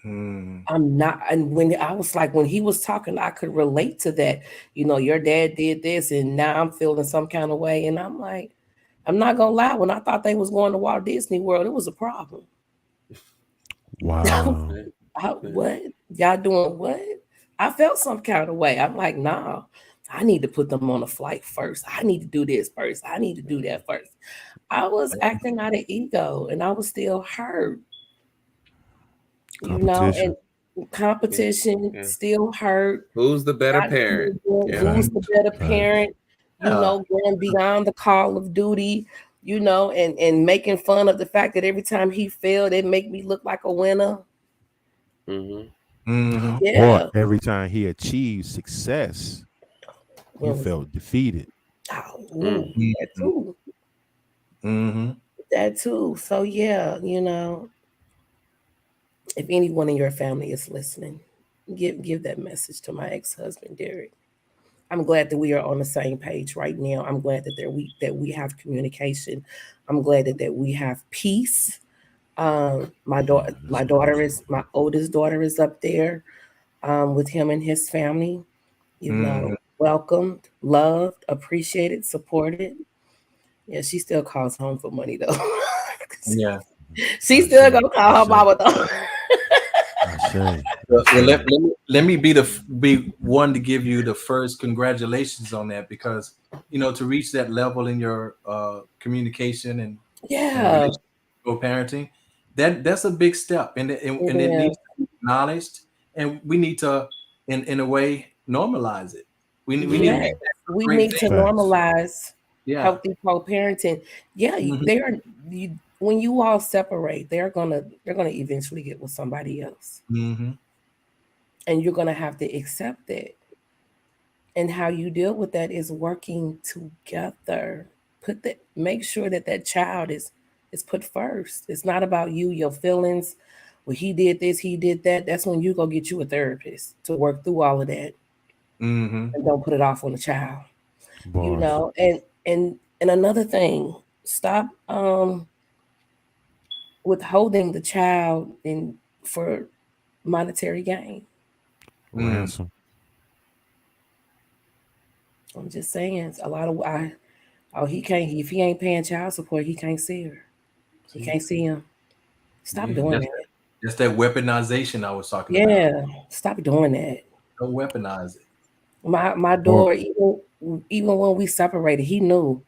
I'm not, and when he was talking, I could relate to that. Your dad did this, and now I'm feeling some kind of way. And I'm like, I'm not gonna lie, when I thought they was going to Walt Disney World, it was a problem. Wow. What? Y'all doing what? I felt some kind of way. I'm like, nah, I need to put them on a flight first. I need to do this first. I need to do that first. I was acting out of ego, and I was still hurt. Competition. And competition still hurt. Who's the better parent? Who's the better parent? Going beyond the call of duty, and making fun of the fact that every time he failed, it make me look like a winner. Yeah. Or every time he achieved success, you felt defeated. That too. That too. So yeah, if anyone in your family is listening, give that message to my ex-husband, Derek. I'm glad that we are on the same page right now. I'm glad that we have communication. I'm glad that we have peace. My oldest daughter is up there with him and his family. Welcomed, loved, appreciated, supported. Yeah, she still calls home for money though. Yeah. She still gonna call her mama though. saying. Well, let me be one to give you the first congratulations on that, because to reach that level in your communication and Yeah, co-parenting, that's a big step, and it needs to be acknowledged, and we need to in a way normalize it. We need to yes. make that a We great need to thing. normalize Yeah. healthy co-parenting. Yeah, Mhm. they are. When you all separate, they're gonna eventually get with somebody else, Mm-hmm. and you're gonna have to accept it. And how you deal with that is working together. Make sure that child is put first. It's not about you, your feelings. Well, he did this, he did that. That's when you go get you a therapist to work through all of that, Mm-hmm. and don't put it off on the child. Bars. And another thing, stop withholding the child for monetary gain. Ransom. I'm just saying, a lot of he can't, if he ain't paying child support, he can't see her. He can't see him. Stop doing that. That's that weaponization I was talking about. Yeah, stop doing that. Don't weaponize it. My daughter, even when we separated, he knew.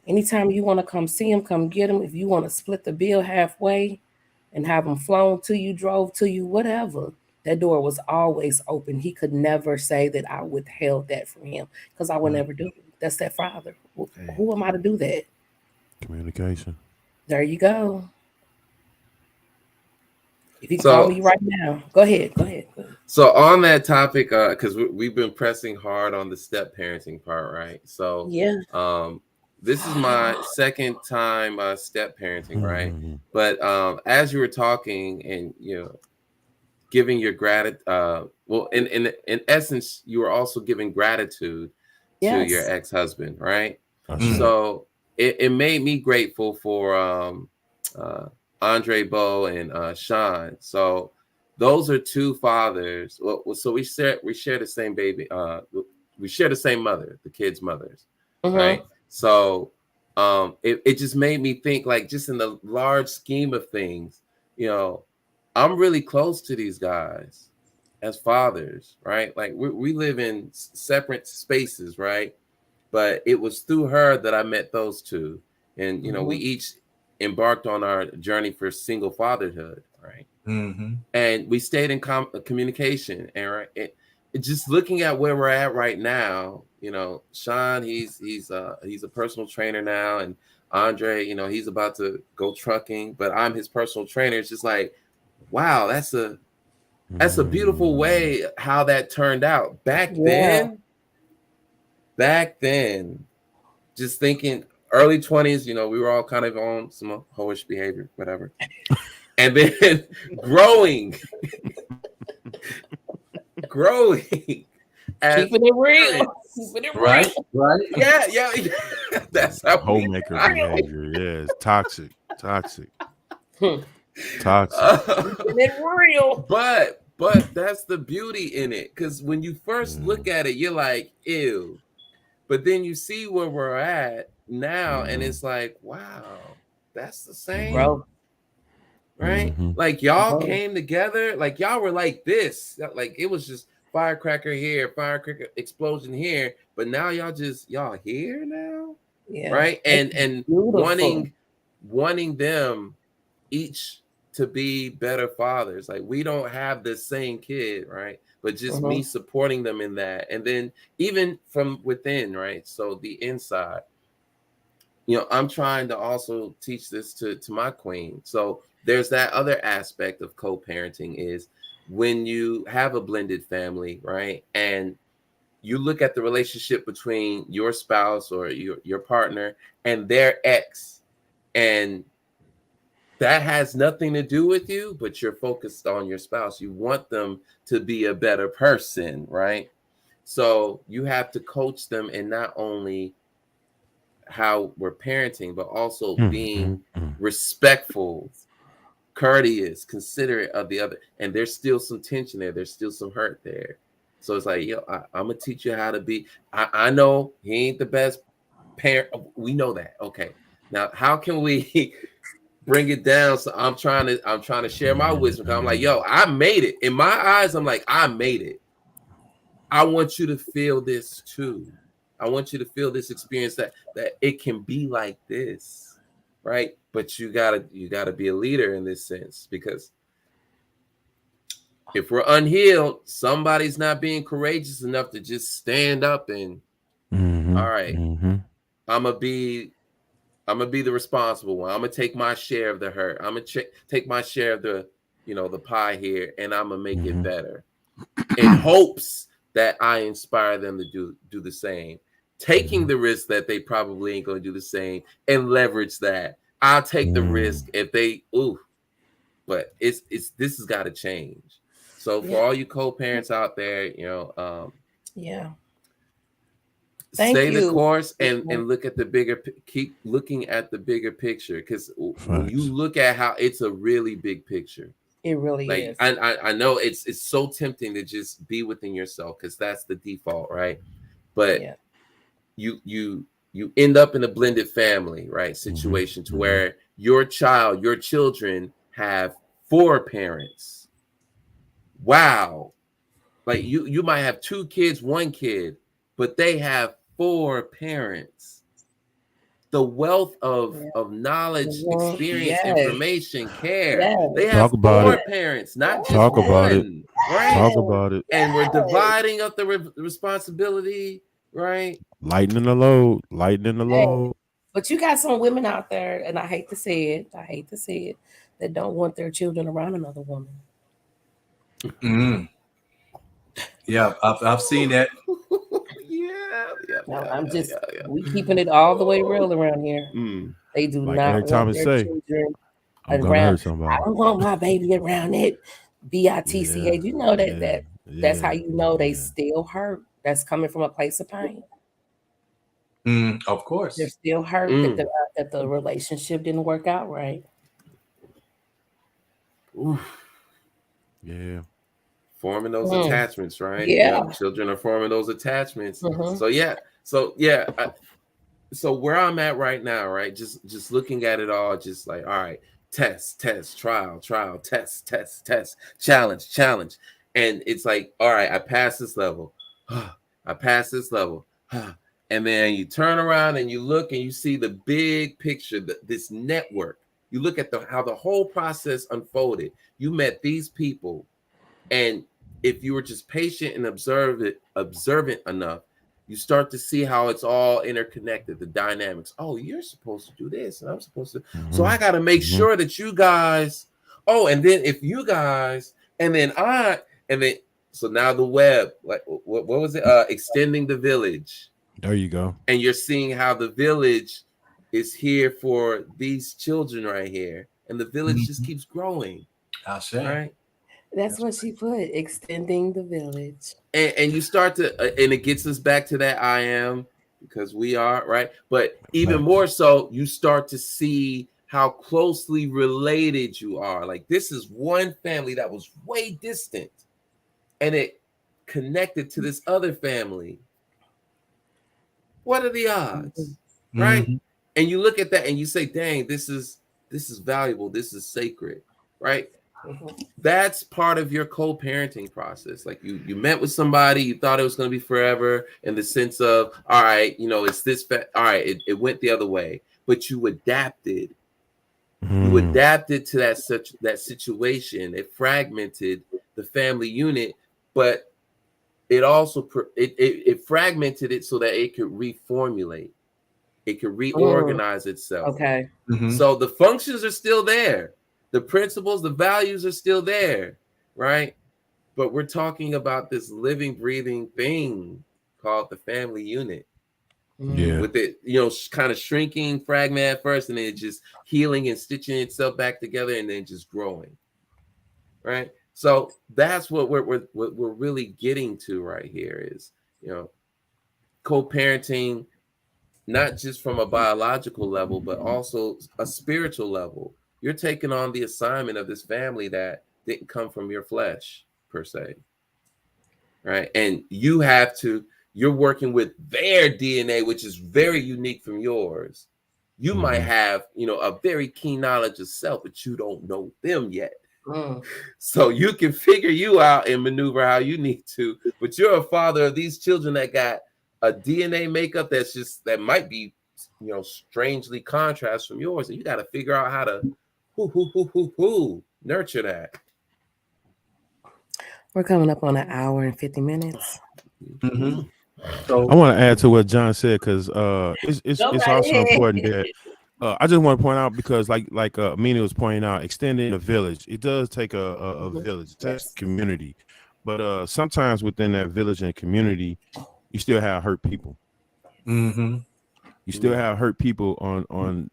Anytime you want to come see him, come get him. If you want to split the bill halfway and have him flown to you, drove to you, whatever, that door was always open. He could never say that I withheld that from him, because I would never do it. That's that father. Who am I to do that? Communication. There you go. If you call me right now, go ahead. So on that topic, because we've been pressing hard on the step parenting part, right? So yeah, this is my second time step parenting, right? Mm-hmm. But as you were talking and giving your gratitude, well, in essence, you were also giving gratitude to your ex-husband, right? Mm-hmm. So it made me grateful for Andre Bo and Sean. So those are two fathers. Well, so we share the same baby. We share the same mother, the kids' mothers, right? So it just made me think, like, just in the large scheme of things, I'm really close to these guys as fathers, right? Like we live in separate spaces, right? But it was through her that I met those two, and we each embarked on our journey for single fatherhood, right? Mm-hmm. And we stayed in communication, and just looking at where we're at right now, Sean, he's a personal trainer now, and Andre, he's about to go trucking, but I'm his personal trainer. It's just like, wow, that's a beautiful way how that turned out. Back then, just thinking early 20s, we were all kind of on some hoish behavior, whatever. And then growing. Keeping it real. Right. Yeah. That's how homemaker behavior. Yeah, it's toxic. Toxic. Keeping it real. But that's the beauty in it, because when you first look at it, you're like, ew. But then you see where we're at now, and it's like, wow, that's the same, bro. Right? Like y'all came together, like y'all were like this, like it was just firecracker here, firecracker explosion here, but now y'all here now, right? And wanting them each to be better fathers. Like we don't have the same kid, right? But just me supporting them in that. And then even from within, right? So the inside, I'm trying to also teach this to my queen. So there's that other aspect of co-parenting, is when you have a blended family, right? And you look at the relationship between your spouse or your partner and their ex, and that has nothing to do with you, but you're focused on your spouse. You want them to be a better person, right? So you have to coach them in not only how we're parenting, but also being respectful, courteous, considerate of the other. And there's still some tension there. There's still some hurt there. So it's like, I'm going to teach you how to be. I know he ain't the best parent. We know that. Okay. Now, how can we bring it down. So I'm trying to share my wisdom. I'm like, yo, I made it. In my eyes, I'm like, I made it. I want you to feel this too. I want you to feel this experience that it can be like this, right? But you gotta be a leader in this sense, because if we're unhealed, somebody's not being courageous enough to just stand up and all right, I'm gonna be the responsible one. I'm gonna take my share of the hurt. I'm gonna take my share of the the pie here, and I'm gonna make it better in hopes that I inspire them to do the same, taking the risk that they probably ain't gonna do the same, and leverage that. I'll take the risk if they but it's this has got to change. So for all you co-parents out there, stay the course and look at the bigger, keep looking at the bigger picture, because when you look at how it's a really big picture. It really is. I know it's so tempting to just be within yourself, because that's the default, right? But you end up in a blended family, right, situation to where your children have 4 parents. Wow. Like you might have 2 kids, 1 kid, but they have 4 parents. The wealth of knowledge, experience, information, care. They have 4 parents, not just one. Right? Talk about it. And we're dividing up the responsibility, right? Lightening the load. But you got some women out there, and I hate to say it, that don't want their children around another woman. Yeah, I've seen that. We keeping it all the way real around here. They do like not every time want I their say, children I'm around. I don't want my baby around it. BITCH. You know that's how you know they still hurt. That's coming from a place of pain. Of course, they're still hurt that the relationship didn't work out right. Yeah. Forming those attachments, right? Yeah. Children are forming those attachments. So where I'm at right now, right? Just looking at it all, just like, all right, test, trial, test, challenge. And it's like, all right, I passed this level. And then you turn around and you look and you see the big picture, this network. You look at how the whole process unfolded. You met these people, and if you were just patient and observant enough, you start to see how it's all interconnected, the dynamics. Oh, you're supposed to do this, and I'm supposed to. So I got to make sure that you guys. Oh, and then if you guys, so now the web, like what was it? Extending the village. There you go. And you're seeing how the village is here for these children right here, and the village just keeps growing. I'll say. Right. That's what she put, extending the village. And you start to, and it gets us back to that I am, because we are, right? But even more so, you start to see how closely related you are. Like, this is one family that was way distant, and it connected to this other family. What are the odds? Right? And you look at that and you say, dang, this is valuable. This is sacred, right? That's part of your co-parenting process. Like you met with somebody, you thought it was going to be forever, in the sense of, all right, it's this, all right, it went the other way, but you adapted. You adapted to that situation. It fragmented the family unit, but it also it fragmented it so that it could reformulate. It could reorganize itself. Okay. So the functions are still there. The principles, the values are still there, right? But we're talking about this living, breathing thing called the family unit. Yeah. With it, kind of shrinking, fragment at first, and then just healing and stitching itself back together, and then just growing. Right. So that's what we're really getting to right here is, co-parenting, not just from a biological level, but also a spiritual level. You're taking on the assignment of this family that didn't come from your flesh per se. Right. And you're working with their DNA, which is very unique from yours. You might have, a very keen knowledge of self, but you don't know them yet. So you can figure you out and maneuver how you need to, but you're a father of these children that got a DNA makeup that might be, strangely contrast from yours, and you got to figure out how to nurture that. We're coming up on an hour and 50 minutes. Mm-hmm. So I want to add to what John said because it's also important that I just want to point out, because like Mina was pointing out, extending a village, it does take a village, it takes a community, but sometimes within that village and community, you still have hurt people. Mm-hmm. You still have hurt people on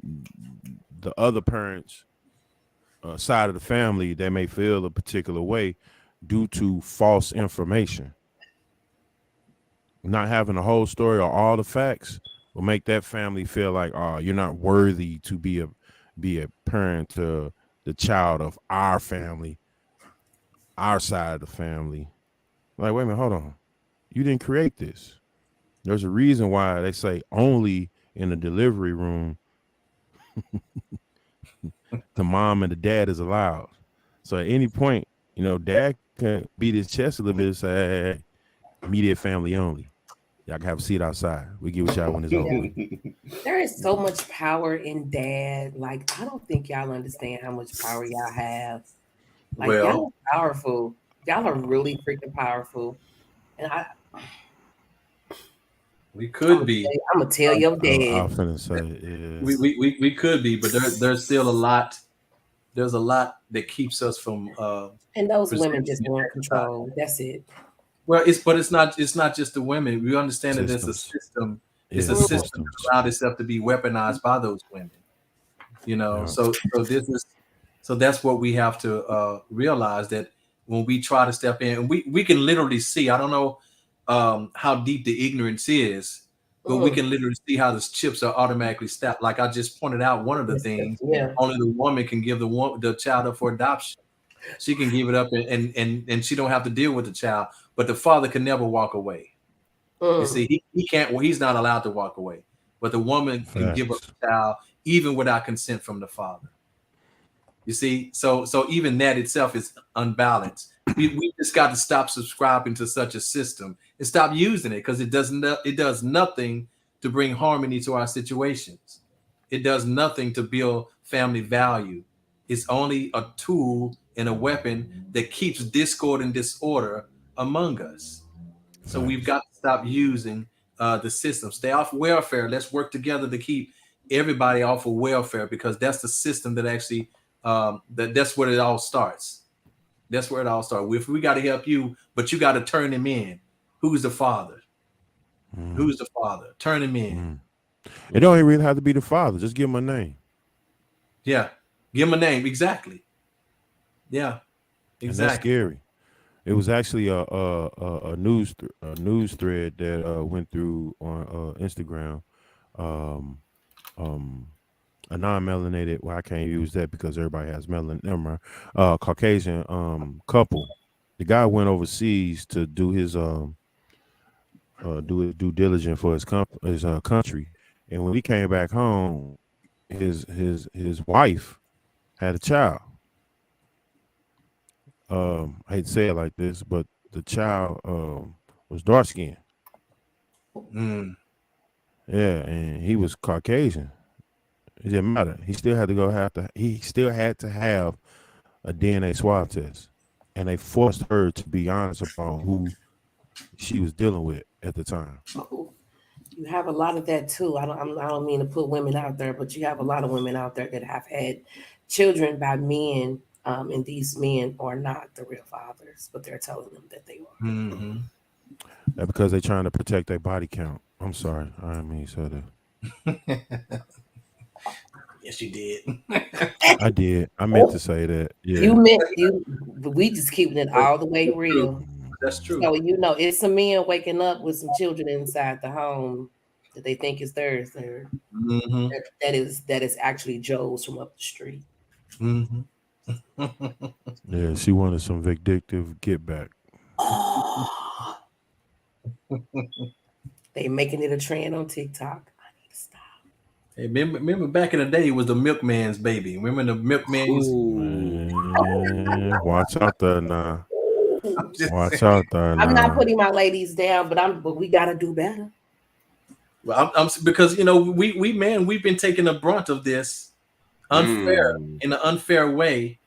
the other parents' side of the family that may feel a particular way due to false information. Not having the whole story or all the facts will make that family feel like, oh, you're not worthy to be a parent to the child of our family, our side of the family. Like, wait a minute, hold on. You didn't create this. There's a reason why they say only in the delivery room the mom and the dad is allowed. So at any point, dad can beat his chest a little bit and say, hey, immediate family only. Y'all can have a seat outside. We give it y'all when it's over. There is so much power in dad. Like, I don't think y'all understand how much power y'all have. Like, y'all are powerful. Y'all are really freaking powerful. And we could be. I'm gonna tell your dad. I'm finna say, yeah. We could be, but there's still a lot. There's a lot that keeps us from. And those women just want control. That's it. Well, it's not just the women. We understand that it's a system. It's a system that allowed itself to be weaponized by those women. Yeah. So that's what we have to realize, that when we try to step in, and we can literally see. I don't know how deep the ignorance is, but we can literally see how the chips are automatically stacked. Like I just pointed out, one of the things, only the woman can give the child up for adoption. She can give it up and she don't have to deal with the child, but the father can never walk away. You see, he can't. Well, he's not allowed to walk away, but the woman can give up the child even without consent from the father. You see, so even that itself is unbalanced. We just got to stop subscribing to such a system and stop using it, because it does nothing to bring harmony to our situations. It does nothing to build family value. It's only a tool and a weapon that keeps discord and disorder among us. So we've got to stop using the system. Stay off welfare. Let's work together to keep everybody off of welfare, because that's the system that actually that's where it all starts. That's where it all starts. If we got to help you, but you got to turn him in. Who's the father? Who's the father? Turn him in. It don't even really have to be the father. Just give him a name. Yeah, give him a name. Exactly. Yeah, exactly. And that's scary. It was actually a news thread that went through on Instagram. A non-melanated, well, I can't use that because everybody has melanin. Never mind. Caucasian couple. The guy went overseas to do his due diligence for his country, and when he came back home, his wife had a child. I hate to say it like this, but the child was dark skinned. Yeah, and he was Caucasian. It didn't matter. He still had to have a DNA swab test, and they forced her to be honest about who she was dealing with at the time. You have a lot of that too. I don't mean to put women out there, but you have a lot of women out there that have had children by men, and these men are not the real fathers, but they're telling them that they are. Mm-hmm. That's because they're trying to protect their body count. I'm sorry, I didn't mean to say that. Yes, you did. I did. I meant to say that. Yeah. We just keeping it all the way real. That's true. So it's some men waking up with some children inside the home that they think is theirs. Mm-hmm. That is actually Joe's from up the street. Mm-hmm. Yeah, she wanted some vindictive get back. They making it a trend on TikTok. I need to stop. Hey, remember back in the day, it was the milkman's baby. Remember the milkman used Man, watch out there now. I'm just Watch saying. out there I'm not now. putting my ladies down, but we gotta do better. Well, I'm because we've been taking the brunt of this unfair in an unfair way,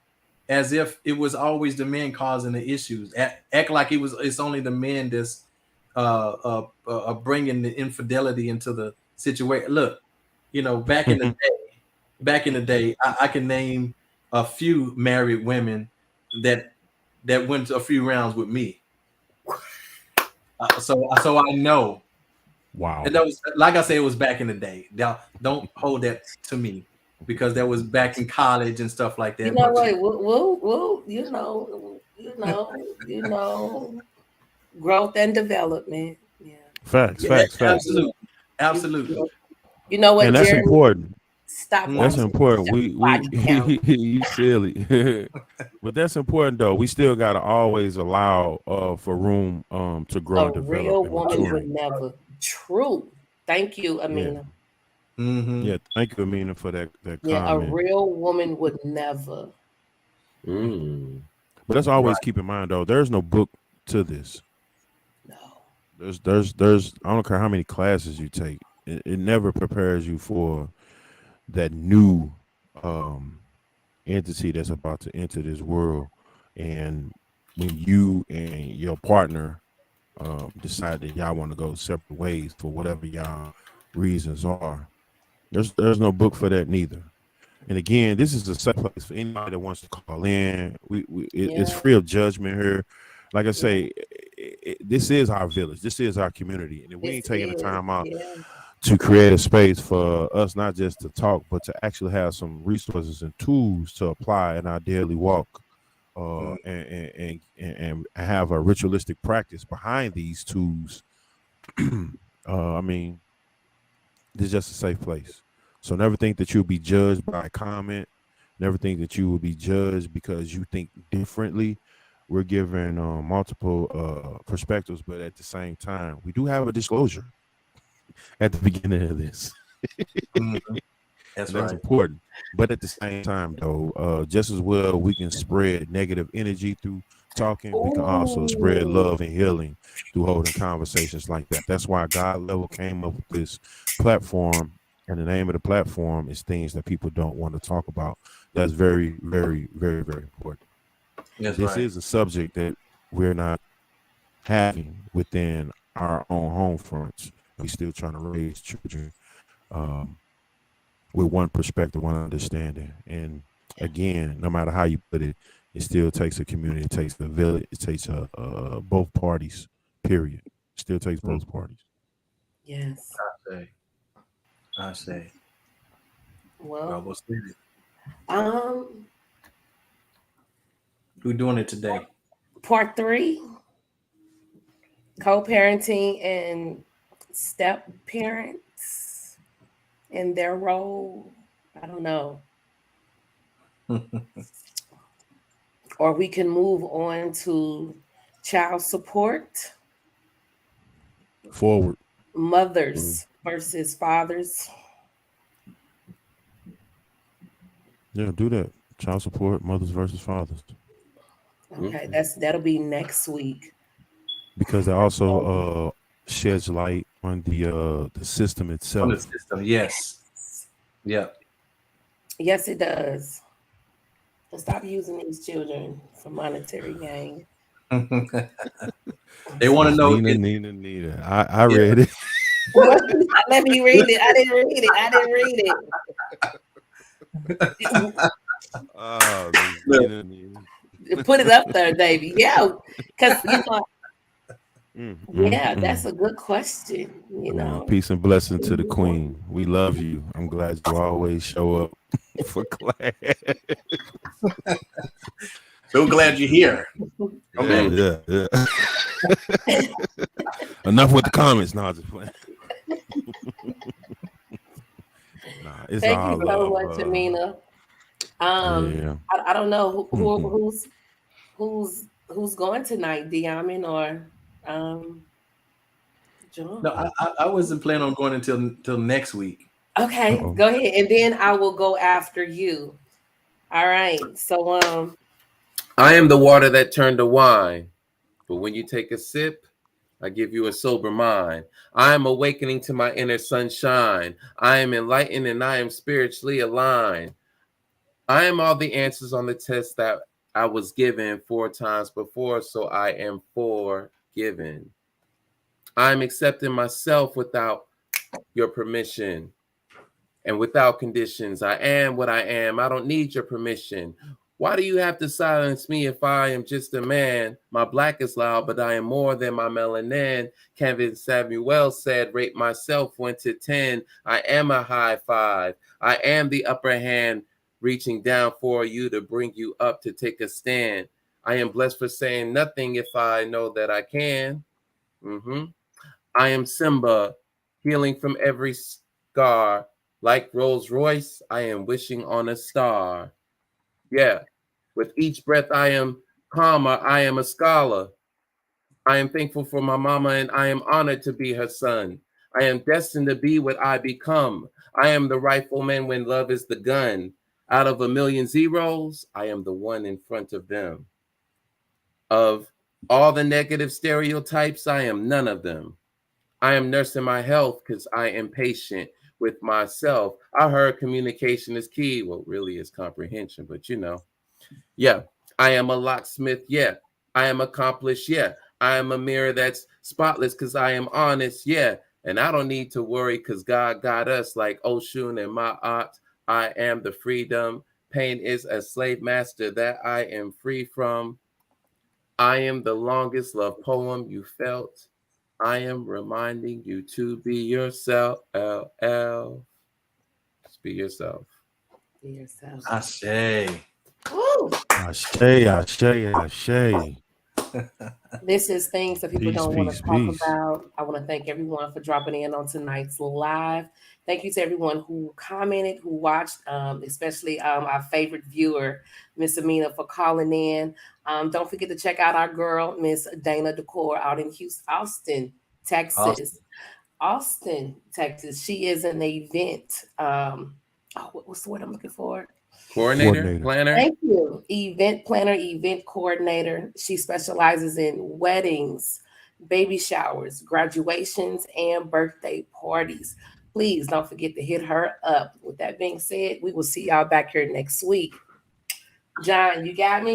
as if it was always the men causing the issues. Act like it's only the men that's bringing the infidelity into the situation. Look, back in the day, I can name a few married women that went a few rounds with me. So I know. Wow. And that was, like I said, it was back in the day. Now, don't hold that to me, because that was back in college and stuff like that. You know what? We'll growth and development. Yeah. Facts. Absolutely. You know what, And that's Jeremy? important. Stop. That's watching. important. Watch count. You silly. But that's important though. We still gotta always allow for room to grow A and develop. real and woman mature. would never. True. Thank you, Amina. Yeah, thank you, Amina, for that Yeah, comment. a real woman would never. But let's always keep in mind though, there's no book to this. No. There's I don't care how many classes you take, it never prepares you for that new entity that's about to enter this world. And when you and your partner decide that y'all want to go separate ways for whatever y'all reasons are, there's no book for that neither. And again, this is a safe place for anybody that wants to call in. It's free of judgment here. Like I say, this is our village. This is our community. And we ain't taking the time out to create a space for us, not just to talk, but to actually have some resources and tools to apply in our daily walk, and have a ritualistic practice behind these tools. I mean, this is just a safe place. So never think that you'll be judged by a comment. Never think that you will be judged because you think differently. We're giving multiple perspectives, but at the same time, we do have a disclosure at the beginning of this. That's important. But at the same time, though, just as well we can spread negative energy through talking, we can also spread love and healing through holding conversations like that. That's why God Level came up with this platform. And the name of the platform is things that people don't want to talk about. That's very, very, very, very important. This is a subject that we're not having within our own home fronts. We're still trying to raise children with one perspective, one understanding. And again, no matter how you put it, it still takes a community. It takes a village. It takes both parties, period. It still takes both parties. Yes. I say. Well, who doing it today? Part 3, co-parenting and step parents in their role. I don't know. Or we can move on to child support. Forward. Mothers versus fathers. Yeah, do that. Child support, mothers versus fathers. Okay, that'll be next week. Because it also sheds light on the system itself. On the system, yes. Yeah. Yes, it does. So stop using these children for monetary gain. They want to know. Nina. I read it. Let me read it. I didn't read it. Oh, put it up there, Davey. Yeah, because that's a good question. Peace and blessing to the queen. We love you. I'm glad you always show up for class. So glad you're here. Okay. Yeah. Enough with the comments. No, just playing. Thank you so much, Amina. I don't know who's going tonight, Diamond or John. No, I wasn't planning on going until next week. Okay, Uh-oh. go ahead, and then I will go after you. All right. So I am the water that turned to wine, but when you take a sip, I give you a sober mind. I am awakening to my inner sunshine. I am enlightened and I am spiritually aligned. I am all the answers on the test that I was given 4 times before, so I am forgiven. I am accepting myself without your permission and without conditions. I am what I am. I don't need your permission. Why do you have to silence me if I am just a man? My black is loud, but I am more than my melanin. Kevin Samuel said, rate myself 1 to 10. I am a high 5. I am the upper hand, reaching down for you to bring you up to take a stand. I am blessed for saying nothing if I know that I can. I am Simba, healing from every scar. Like Rolls Royce, I am wishing on a star. Yeah, with each breath I am calmer, I am a scholar. I am thankful for my mama and I am honored to be her son. I am destined to be what I become. I am the rifleman when love is the gun. Out of a million zeros, I am the one in front of them. Of all the negative stereotypes, I am none of them. I am nursing my health because I am patient with myself. I heard communication is key. Well, really is comprehension, but you know. Yeah, I am a locksmith. Yeah, I am accomplished. Yeah, I am a mirror that's spotless because I am honest. Yeah, and I don't need to worry because God got us like Oshun and Ma'at. I am the freedom. Pain is a slave master that I am free from. I am the longest love poem you felt. I am reminding you to be yourself. Just be yourself. be yourself. Ashe. Woo! Ashe. This is things that people Peace, don't want to peace, talk peace. about. I want to thank everyone for dropping in on tonight's live. Thank you to everyone who commented, who watched, especially our favorite viewer, Miss Amina, for calling in. Don't forget to check out our girl, Miss Dana Decor, out in Austin, Texas. Austin, Texas. She is an event. What's the word I'm looking for? Coordinator, planner. Thank you. Event planner, event coordinator. She specializes in weddings, baby showers, graduations, and birthday parties. Please don't forget to hit her up. With that being said, we will see y'all back here next week. John, you got me?